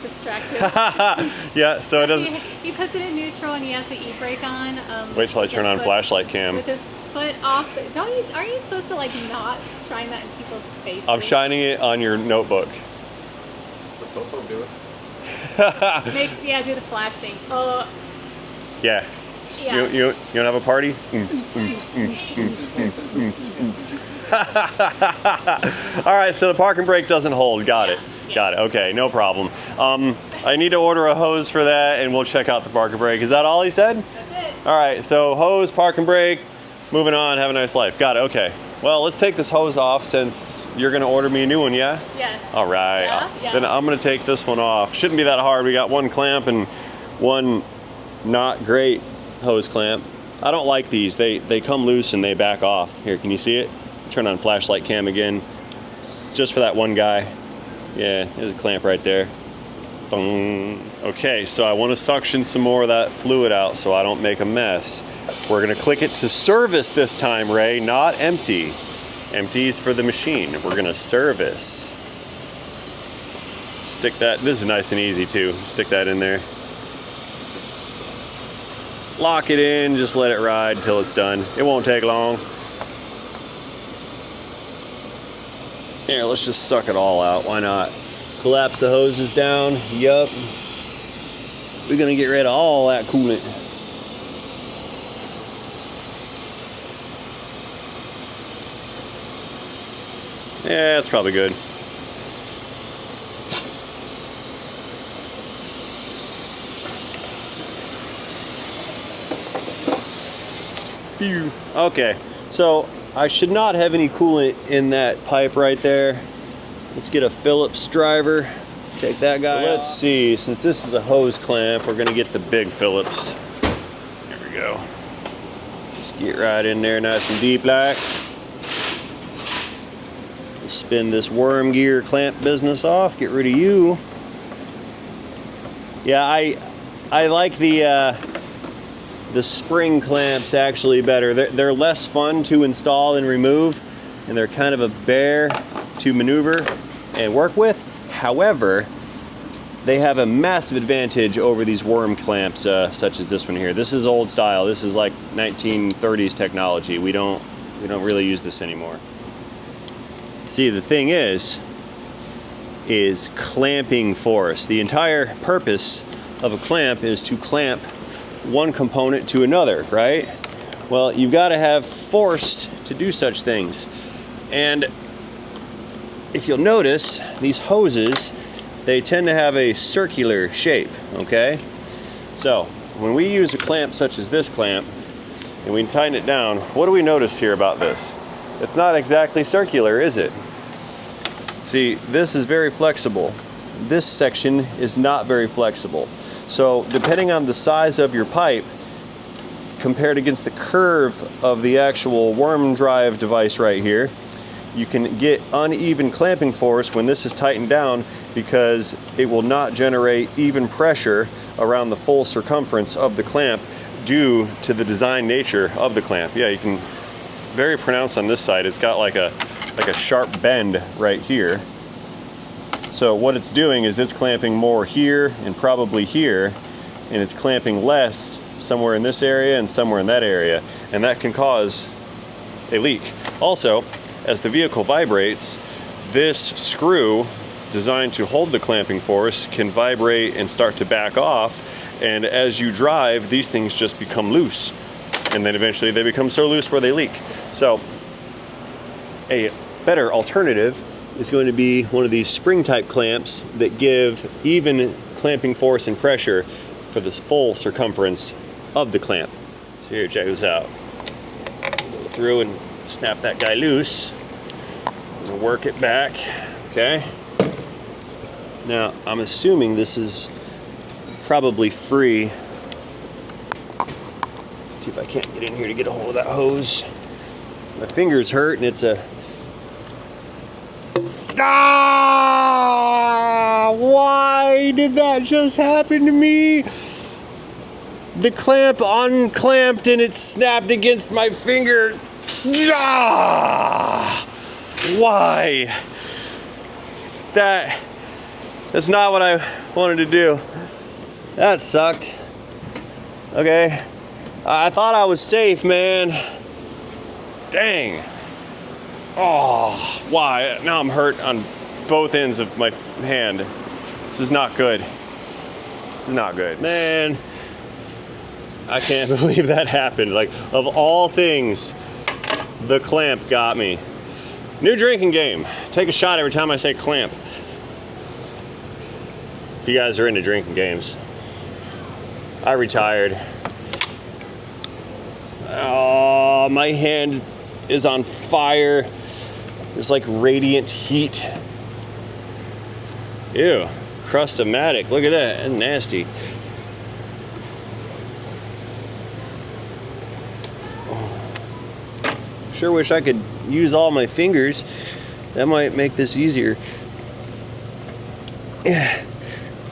Distracted. Yeah, so it doesn't... He puts it in neutral and he has the e-brake on. Wait till I turn on flashlight cam. With his foot off. Aren't you supposed to like not shine that in people's faces? I'm shining it on your notebook. The Popo do it? Do the flashing. Oh. Yeah. Yeah. You don't have a party? All right, so the park and brake doesn't hold. Got it. Got it. Okay, no problem. I need to order a hose for that, and we'll check out the park and brake. Is that all he said? That's it. All right, so hose, park and brake, moving on. Have a nice life. Got it. Okay. Well, let's take this hose off since you're going to order me a new one, yeah? Yes. All right. Yeah. Then I'm going to take this one off. Shouldn't be that hard. We got one clamp and one not great hose clamp. I don't like these. They come loose and they back off. Here, can you see it? Turn on flashlight cam again. Just for that one guy. Yeah, there's a clamp right there. Boom. Okay, so I want to suction some more of that fluid out so I don't make a mess. We're going to click it to service this time, Ray, not empty. Empty is for the machine. We're going to service. Stick that, this is nice and easy too. Stick that in there. Lock it in, just let it ride until it's done. It won't take long. Here, let's just suck it all out. Why not? Collapse the hoses down. Yup. We're gonna get rid of all that coolant. Yeah, that's probably good. Okay, so I should not have any coolant in that pipe right there. Let's get a Phillips driver. Take that guy. So let's see, since this is a hose clamp, we're gonna get the big Phillips. There we go. Just get right in there nice and deep like. Let's spin this worm gear clamp business off, get rid of you. Yeah, I like the spring clamps actually better. They're less fun to install and remove, and they're kind of a bear to maneuver and work with. However, they have a massive advantage over these worm clamps such as this one here. This is old style. This is like 1930s technology. We don't really use this anymore. See, the thing is clamping force. The entire purpose of a clamp is to clamp one component to another, right? Well, you've got to have force to do such things. And if you'll notice, these hoses, they tend to have a circular shape, okay? So when we use a clamp such as this clamp and we tighten it down, what do we notice here about this? It's not exactly circular, is it? See, this is very flexible. This section is not very flexible. So depending on the size of your pipe, compared against the curve of the actual worm drive device right here, you can get uneven clamping force when this is tightened down because it will not generate even pressure around the full circumference of the clamp due to the design nature of the clamp. Yeah, you can, it's very pronounced on this side. It's got like a sharp bend right here. So what it's doing is it's clamping more here and probably here, and it's clamping less somewhere in this area and somewhere in that area, and that can cause a leak. Also, as the vehicle vibrates, this screw designed to hold the clamping force can vibrate and start to back off, and as you drive, these things just become loose, and then eventually they become so loose where they leak. So a better alternative is going to be one of these spring type clamps that give even clamping force and pressure for the full circumference of the clamp. So here, check this out. Go through and snap that guy loose and work it back. Okay. Now I'm assuming this is probably free. Let's see if I can't get in here to get a hold of that hose. My fingers hurt and it's a... Ah! Why did that just happen to me? The clamp unclamped and it snapped against my finger. Ah! Why? That's not what I wanted to do. That sucked. Okay. I thought I was safe, man. Dang. Oh, why? Now I'm hurt on both ends of my hand. This is not good. This is not good. Man, I can't believe that happened. Like, of all things, the clamp got me. New drinking game. Take a shot every time I say clamp. If you guys are into drinking games. I retired. Oh, my hand is on fire. It's like radiant heat. Ew, crust-o-matic. Look at that, that's nasty. Sure wish I could use all my fingers. That might make this easier. Yeah.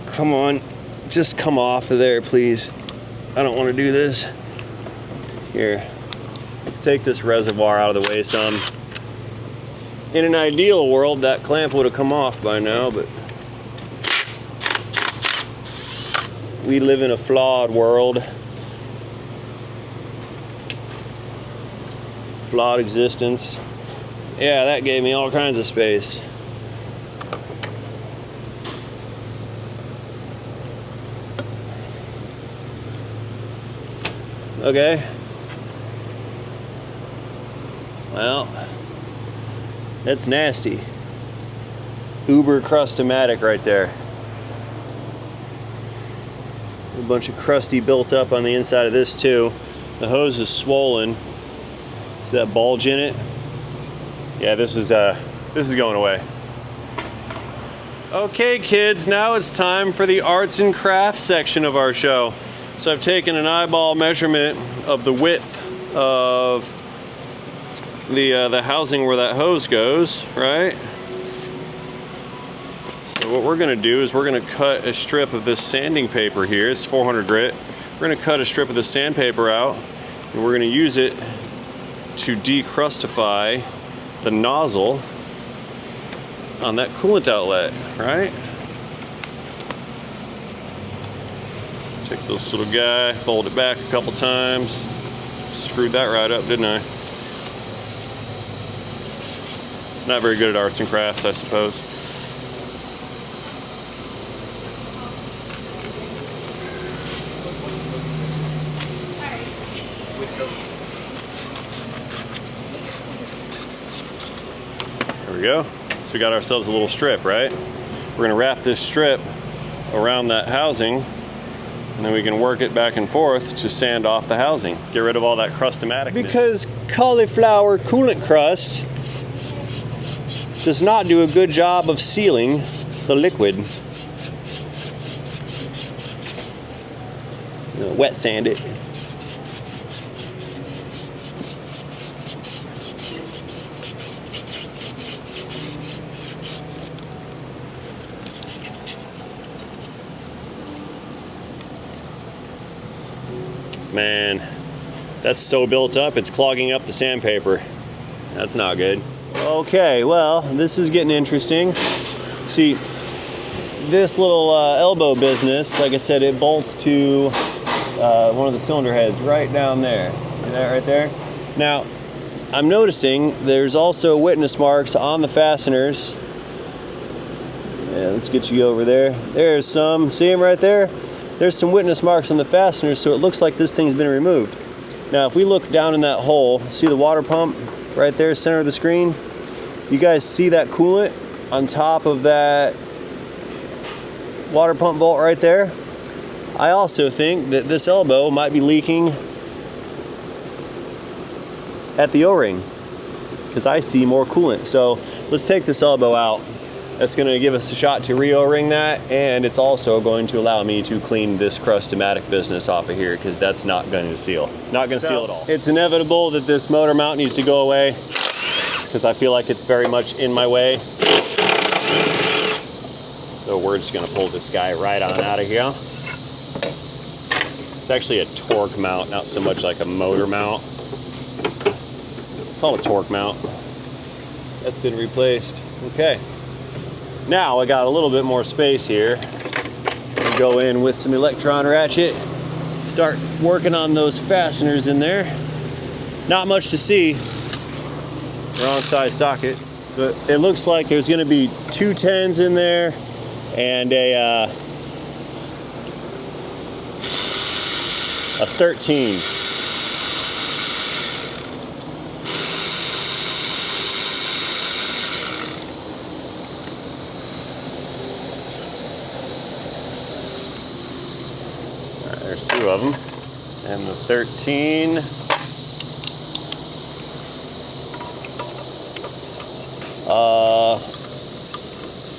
Come on, just come off of there, please. I don't want to do this. Here, let's take this reservoir out of the way some. In an ideal world, that clamp would have come off by now, but we live in a flawed world. Flawed existence. Yeah, that gave me all kinds of space. Okay. Well, that's nasty. Uber crust-o-matic right there. A bunch of crusty built up on the inside of this too. The hose is swollen. See that bulge in it? Yeah, this is going away. Okay, kids, now it's time for the arts and crafts section of our show. So I've taken an eyeball measurement of the width of the housing where that hose goes, right? So what we're gonna do is we're gonna cut a strip of this sanding paper here. It's 400 grit. We're gonna cut a strip of the sandpaper out, and we're gonna use it to decrustify the nozzle on that coolant outlet, right? Take this little guy, fold it back a couple times. Screwed that right up, didn't I? Not very good at arts and crafts, I suppose. There we go. So we got ourselves a little strip, right? We're gonna wrap this strip around that housing, and then we can work it back and forth to sand off the housing. Get rid of all that crust-o-maticness. Because cauliflower coolant crust does not do a good job of sealing the liquid. Wet sand it. Man, that's so built up, it's clogging up the sandpaper. That's not good. Okay, well, this is getting interesting. See, this little elbow business, like I said, it bolts to one of the cylinder heads right down there. See that right there? Now, I'm noticing there's also witness marks on the fasteners. Yeah, let's get you over there. There's some, see them right there? There's some witness marks on the fasteners, so it looks like this thing's been removed. Now, if we look down in that hole, see the water pump right there, center of the screen? You guys see that coolant on top of that water pump bolt right there? I also think that this elbow might be leaking at the O-ring because I see more coolant. So let's take this elbow out. That's going to give us a shot to re-O-ring that, and it's also going to allow me to clean this Crustomatic business off of here because that's not going to seal. Not going to seal at all. It's inevitable that this motor mount needs to go away because I feel like it's very much in my way. So we're just going to pull this guy right on out of here. It's actually a torque mount, not so much like a motor mount. It's called a torque mount. That's been replaced. Okay. Now I got a little bit more space here. I'll go in with some electron ratchet, start working on those fasteners in there. Not much to see. Wrong size socket. So it looks like there's going to be 2 10s in there and a 13. There's 2 of them, and the 13.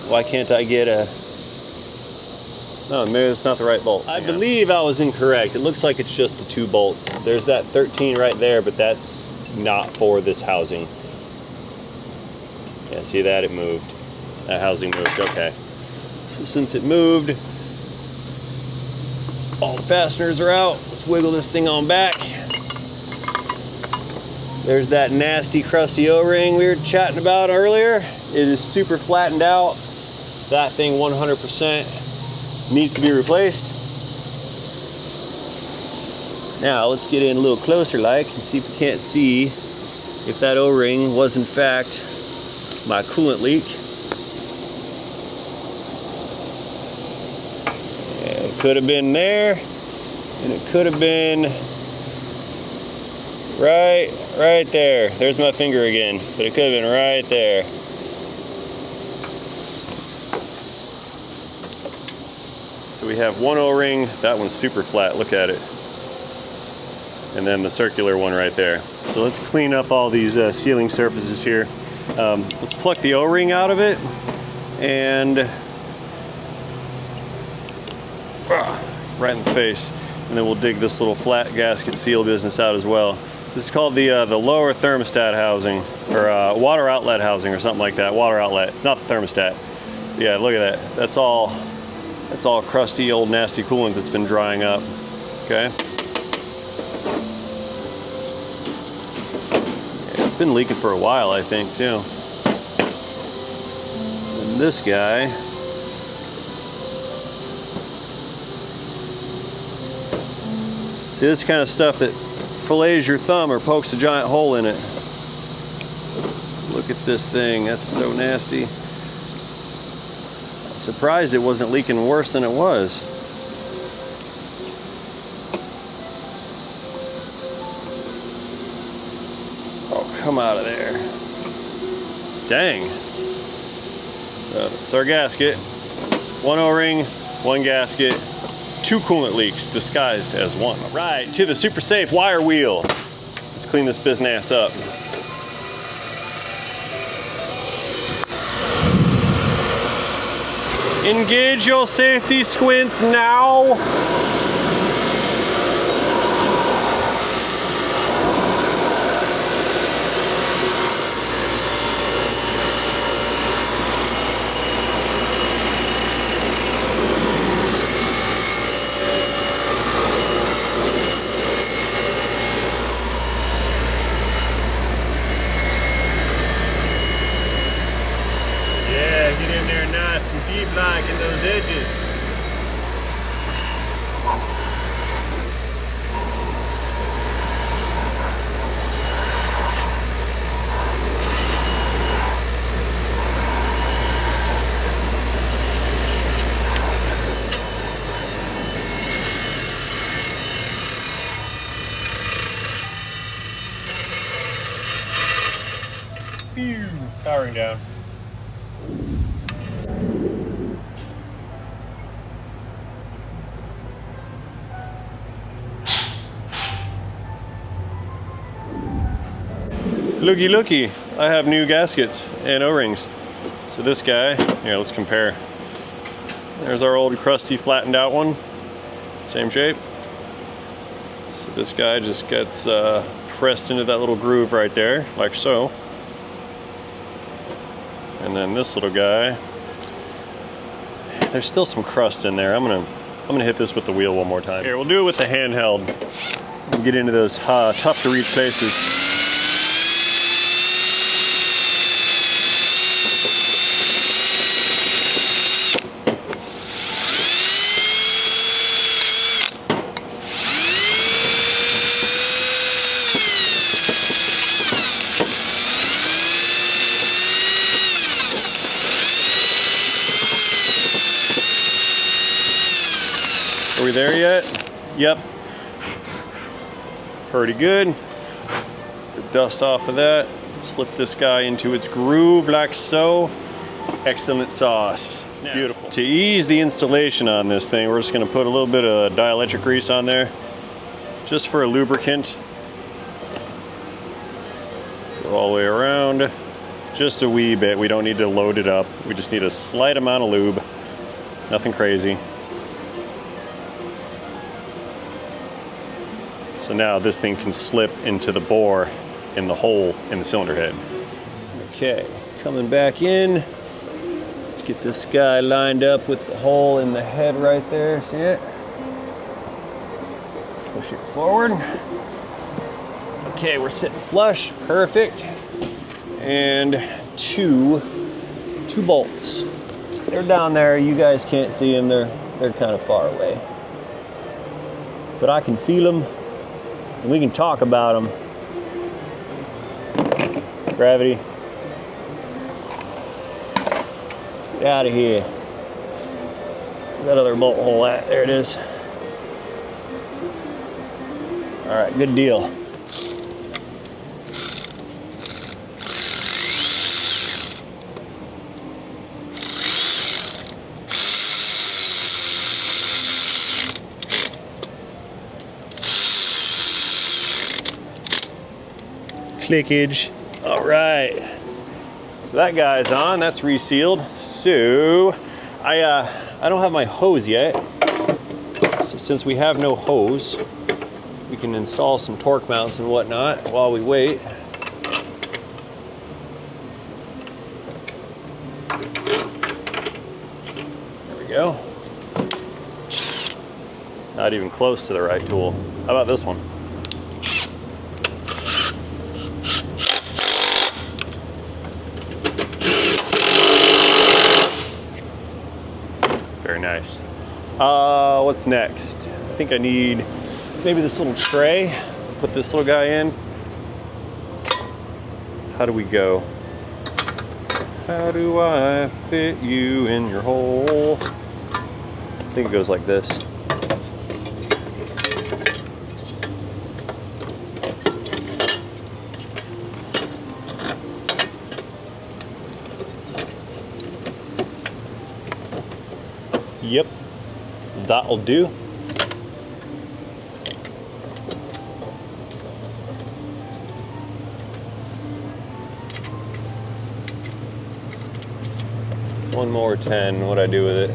Why can't I get a? No, maybe that's not the right bolt. I believe I was incorrect. It looks like it's just the 2 bolts. There's that 13 right there, but that's not for this housing. Yeah, see that? It moved. That housing moved. Okay. So since it moved, all the fasteners are out. Let's wiggle this thing on back. There's that nasty crusty O-ring we were chatting about earlier. It is super flattened out. That thing 100% needs to be replaced. Now let's get in a little closer like and see if we can't see if that O-ring was in fact my coolant leak. It could have been there, and it could have been right there. There's my finger again, but it could have been right there. So we have one O-ring, that one's super flat, look at it. And then the circular one right there. So let's clean up all these sealing surfaces here. Let's pluck the O-ring out of it, and right in the face. And then we'll dig this little flat gasket seal business out as well. This is called the lower thermostat housing, or water outlet housing, or something like that. Water outlet. It's not the thermostat. Yeah, look at that. That's all crusty, old, nasty coolant that's been drying up. Okay. Yeah, it's been leaking for a while, I think, too. And this guy. See, this kind of stuff that fillets your thumb or pokes a giant hole in it. Look at this thing, that's so nasty. I'm surprised it wasn't leaking worse than it was. Oh, come out of there. Dang. So it's our gasket. One O-ring, one gasket. 2 coolant leaks disguised as one. All right, to the super safe wire wheel. Let's clean this business up. Engage your safety squints now. like in those edges. Phew, powering down. Looky, looky, I have new gaskets and O-rings. So this guy, here, let's compare. There's our old crusty flattened out one, same shape. So this guy just gets pressed into that little groove right there, like so. And then this little guy, there's still some crust in there. I'm gonna hit this with the wheel one more time. Here, we'll do it with the handheld and get into those tough to reach places. Are we there yet? Yep. Pretty good. The dust off of that. Slip this guy into its groove like so. Excellent sauce. Beautiful. To ease the installation on this thing, we're just gonna put a little bit of dielectric grease on there, just for a lubricant. Go all the way around. Just a wee bit. We don't need to load it up. We just need a slight amount of lube. Nothing crazy. So now this thing can slip into the bore in the hole in the cylinder head. Okay, coming back in. Let's get this guy lined up with the hole in the head right there. See it? Push it forward. Okay, we're sitting flush. Perfect. And two bolts. They're down there. You guys can't see them. They're kind of far away. But I can feel them. And we can talk about them. Gravity. Get out of here. Where's that other bolt hole at? There it is. All right, good deal. Clickage. All right. So that guy's on. That's resealed. So I don't have my hose yet. So since we have no hose, we can install some torque mounts and whatnot while we wait. There we go. Not even close to the right tool. How about this one? Very nice. What's next? I think I need maybe this little tray. Put this little guy in. How do we go? How do I fit you in your hole? I think it goes like this. Yep, that'll do. One more 10, what'd I do with it?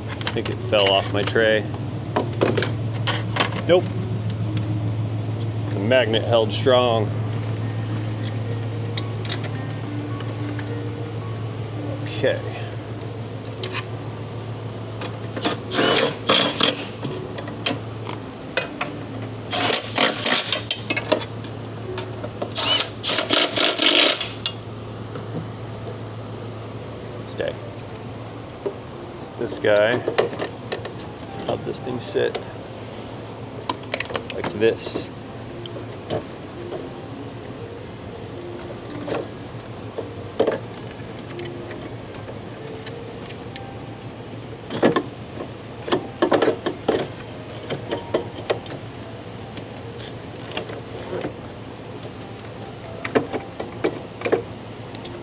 I think it fell off my tray. Nope. The magnet held strong. Okay. Stay. this guy. How'd this thing sit? Like this.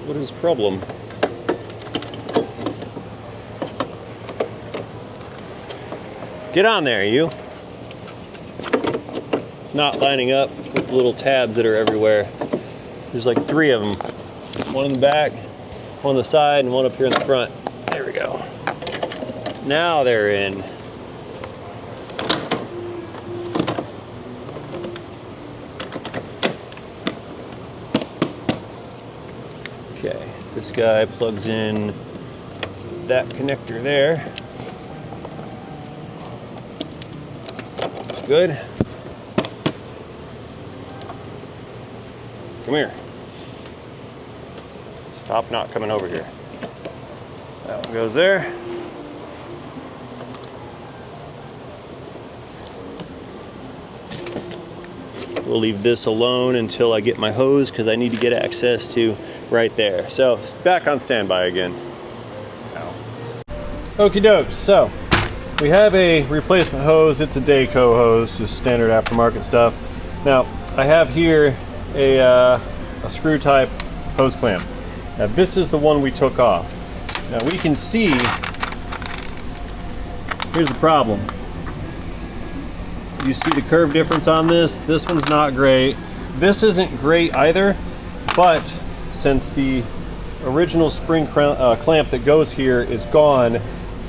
What is the problem? Get on there, you. It's not lining up with the little tabs that are everywhere. There's like 3 of them. One in the back, one on the side, and one up here in the front. There we go. Now they're in. Okay, this guy plugs in to that connector there. That's good. Come here. Stop not coming over here. That one goes there. We'll leave this alone until I get my hose because I need to get access to right there. So back on standby again. Okie doke, so we have a replacement hose. It's a Deco hose, just standard aftermarket stuff. Now I have here a screw type hose clamp. Now this is the one we took off. Now we can see, here's the problem. You see the curve difference on this? This one's not great. This isn't great either, but since the original spring clamp that goes here is gone,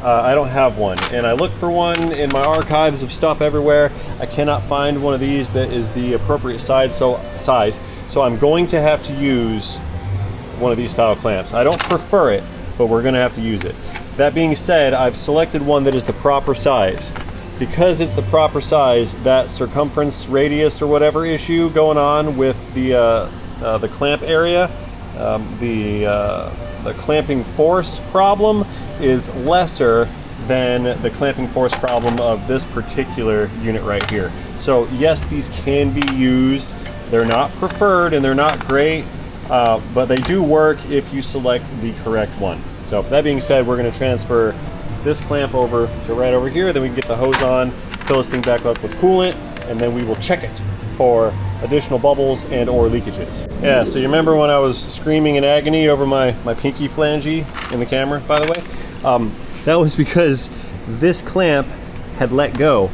I don't have one. And I looked for one in my archives of stuff everywhere. I cannot find one of these that is the appropriate size, so I'm going to have to use one of these style clamps. I don't prefer it, but we're gonna have to use it. That being said, I've selected one that is the proper size. Because it's the proper size, that circumference radius or whatever issue going on with the clamp area, the clamping force problem is lesser than the clamping force problem of this particular unit right here. So yes, these can be used. They're not preferred and they're not great, but they do work if you select the correct one. So that being said, we're going to transfer this clamp over to right over here, then we can get the hose on, fill this thing back up with coolant, and then we will check it for additional bubbles and or leakages. Yeah, so you remember when I was screaming in agony over my pinky flange in the camera, by the way? That was because this clamp had let go.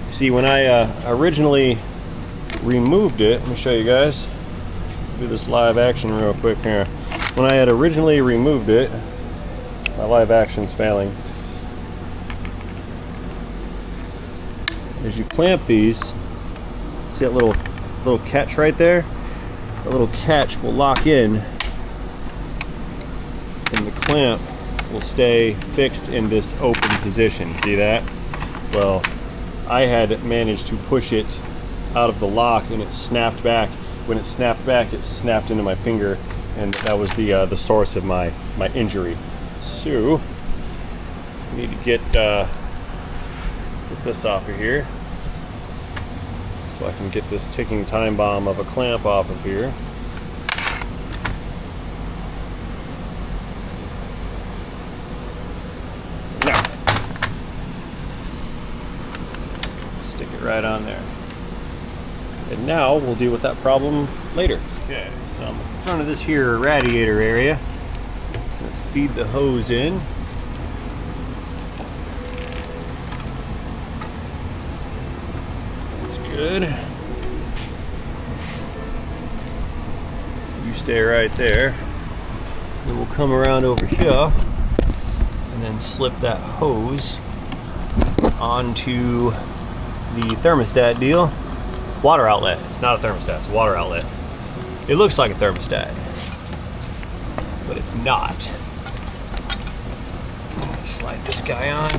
See, when I originally removed it, let me show you guys, do this live action real quick here. When I had originally removed it, my live action's failing. As you clamp these, see that little catch right there? That little catch will lock in and the clamp will stay fixed in this open position. See that? Well, I had managed to push it out of the lock and it snapped back. When it snapped back, it snapped into my finger, and that was the source of my injury. So, I need to get this off of here so I can get this ticking time bomb of a clamp off of here. Now, stick it right on there. And now we'll deal with that problem later. Okay, so on the front of this here radiator area, I'm gonna feed the hose in. Good. You stay right there. Then we'll come around over here and then slip that hose onto the thermostat deal. Water outlet. It's not a thermostat, it's a water outlet. It looks like a thermostat, but it's not. Slide this guy on.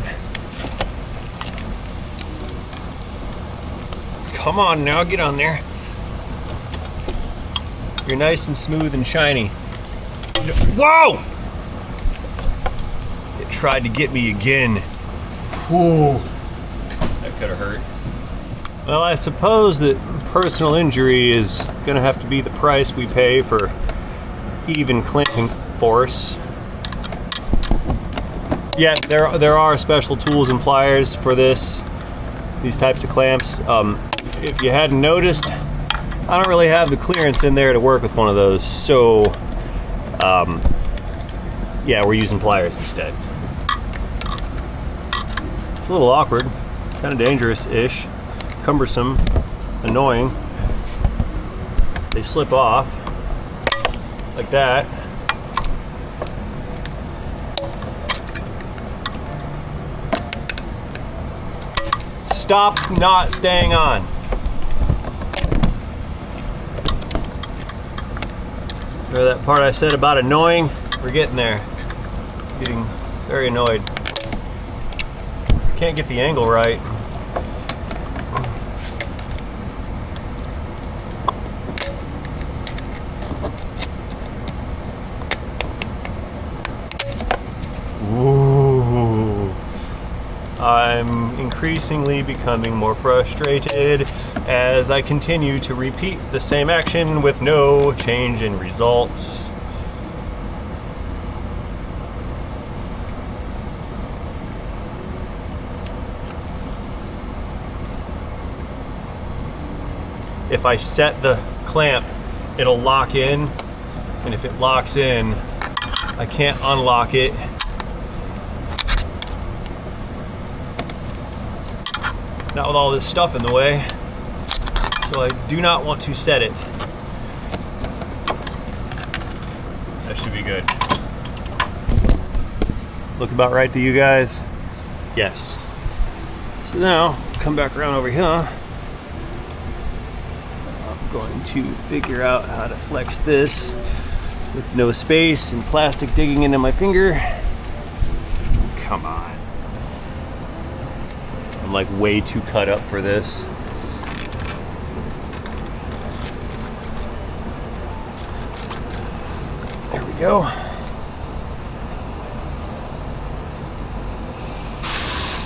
Come on now, get on there. You're nice and smooth and shiny. Whoa! Get tried to get me again. Ooh, that could have hurt. Well, I suppose that personal injury is gonna have to be the price we pay for even clamping force. Yeah, there are special tools and pliers for these types of clamps. If you hadn't noticed, I don't really have the clearance in there to work with one of those, so yeah, we're using pliers instead. It's a little awkward, kind of dangerous-ish, cumbersome, annoying. They slip off like that. Stop not staying on. Remember that part I said about annoying? We're getting there. Getting very annoyed. Can't get the angle right. Ooh. I'm increasingly becoming more frustrated as I continue to repeat the same action with no change in results. If I set the clamp, it'll lock in, and if it locks in, I can't unlock it. Not with all this stuff in the way, so I do not want to set it. That should be good. Look about right to you guys? Yes. So now, come back around over here. Going to figure out how to flex this with no space and plastic digging into my finger. Come on. I'm like way too cut up for this. There we go.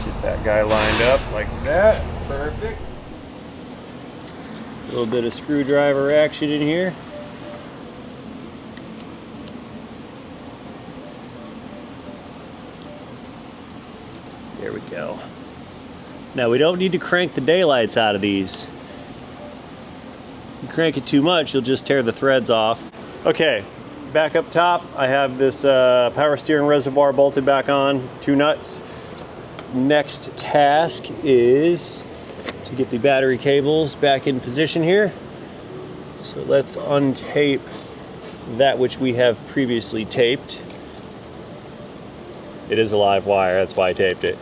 Get that guy lined up like that. Perfect. A little bit of screwdriver action in here. There we go. Now we don't need to crank the daylights out of these. If you crank it too much, you'll just tear the threads off. Okay, back up top, I have this power steering reservoir bolted back on, 2 nuts. Next task is to get the battery cables back in position here. So let's untape that which we have previously taped. It is a live wire, that's why I taped it.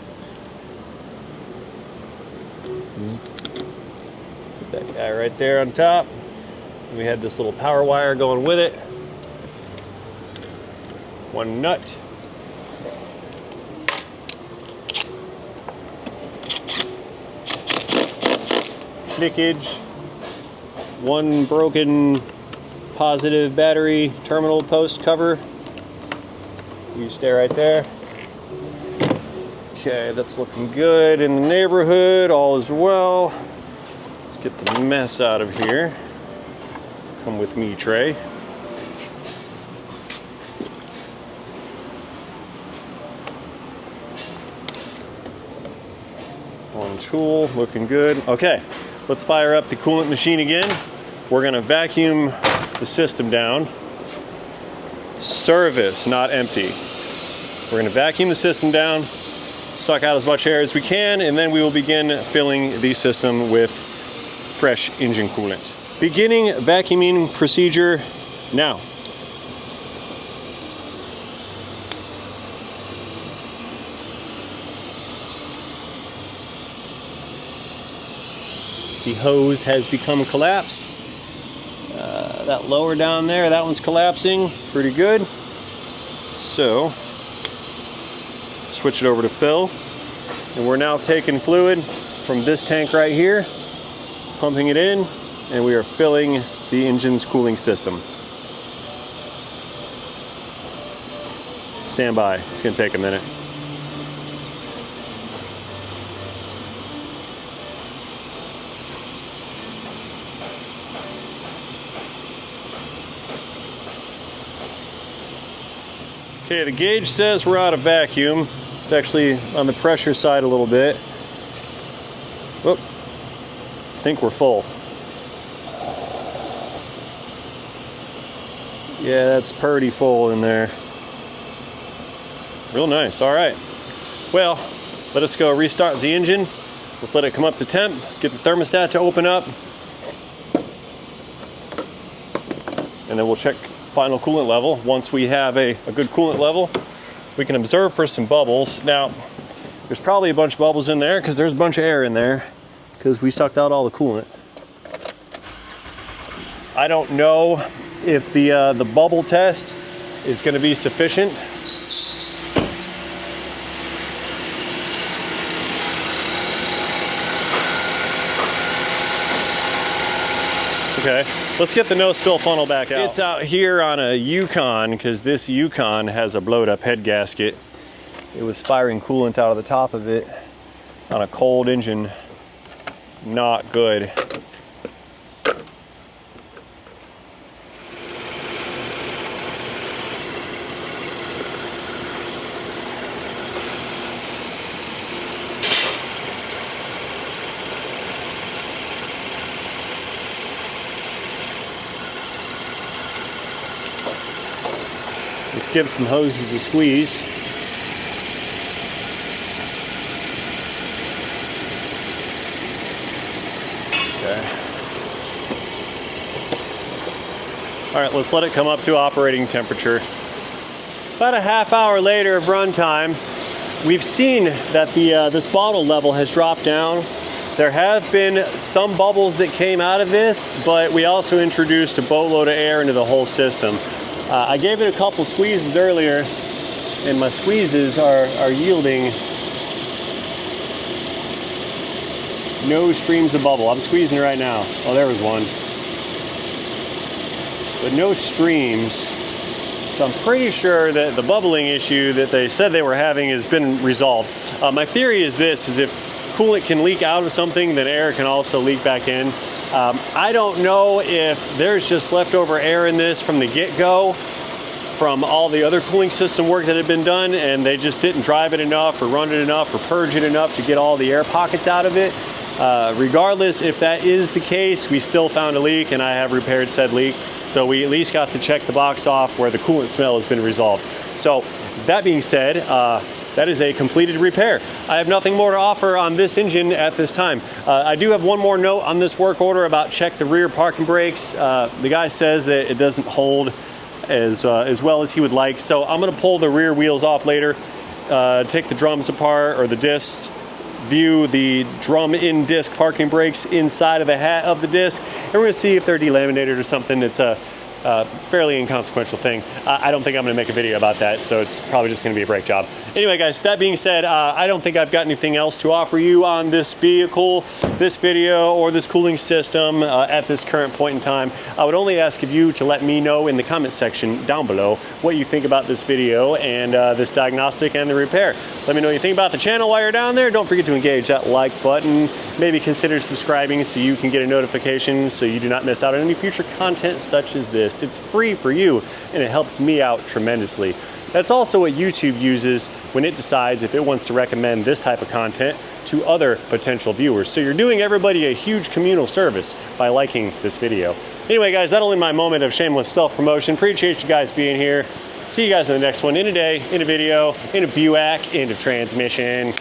Put that guy right there on top. We had this little power wire going with it. 1 nut. Nickage, 1 broken positive battery terminal post cover. You stay right there. Okay, that's looking good in the neighborhood, all is well. Let's get the mess out of here. Come with me, Trey. One tool, looking good. Okay. Let's fire up the coolant machine again. We're gonna vacuum the system down. Service, not empty. We're gonna vacuum the system down, suck out as much air as we can, and then we will begin filling the system with fresh engine coolant. Beginning vacuuming procedure now. The hose has become collapsed. That lower down there, that one's collapsing pretty good. So, switch it over to fill. And we're now taking fluid from this tank right here, pumping it in, and we are filling the engine's cooling system. Stand by, it's gonna take a minute. Okay, the gauge says we're out of vacuum. It's actually on the pressure side a little bit. Whoop. I think we're full. Yeah, that's pretty full in there. Real nice, all right. Well, let us go restart the engine. Let's let it come up to temp, get the thermostat to open up, and then we'll check final coolant level. Once we have a good coolant level, we can observe for some bubbles. Now, there's probably a bunch of bubbles in there because there's a bunch of air in there because we sucked out all the coolant. I don't know if the bubble test is going to be sufficient. Okay, let's get the no spill funnel back out. It's out here on a Yukon because this Yukon has a blowed up head gasket. It was firing coolant out of the top of it on a cold engine. Not good. Let's give some hoses a squeeze. Okay. All right, let's let it come up to operating temperature. About a half hour later of runtime, we've seen that this bottle level has dropped down. There have been some bubbles that came out of this, but we also introduced a boatload of air into the whole system. I gave it a couple squeezes earlier, and my squeezes are yielding no streams of bubble. I'm squeezing right now. Oh, there was one. But no streams. So I'm pretty sure that the bubbling issue that they said they were having has been resolved. My theory is this, is if coolant can leak out of something, then air can also leak back in. I don't know if there's just leftover air in this from the get-go, from all the other cooling system work that had been done, and they just didn't drive it enough or run it enough or purge it enough to get all the air pockets out of it. Regardless, if that is the case, we still found a leak, and I have repaired said leak. So we at least got to check the box off where the coolant smell has been resolved. So that being said, that is a completed repair. I have nothing more to offer on this engine at this time. I do have one more note on this work order about check the rear parking brakes. The guy says that it doesn't hold as well as he would like. So I'm gonna pull the rear wheels off later, take the drums apart or the discs, view the drum in disc parking brakes inside of the hat of the disc, and we're gonna see if they're delaminated or something. It's a fairly inconsequential thing. I don't think I'm gonna make a video about that, so it's probably just gonna be a brake job. Anyway guys, that being said, I don't think I've got anything else to offer you on this vehicle, this video, or this cooling system at this current point in time. I would only ask of you to let me know in the comment section down below what you think about this video and this diagnostic and the repair. Let me know what you think about the channel while you're down there. Don't forget to engage that like button. Maybe consider subscribing so you can get a notification so you do not miss out on any future content such as this. It's free for you and it helps me out tremendously. That's also what YouTube uses when it decides if it wants to recommend this type of content to other potential viewers. So you're doing everybody a huge communal service by liking this video. Anyway guys, that'll end my moment of shameless self-promotion. Appreciate you guys being here. See you guys in the next one, in a day, in a video, in a Buick, end of transmission.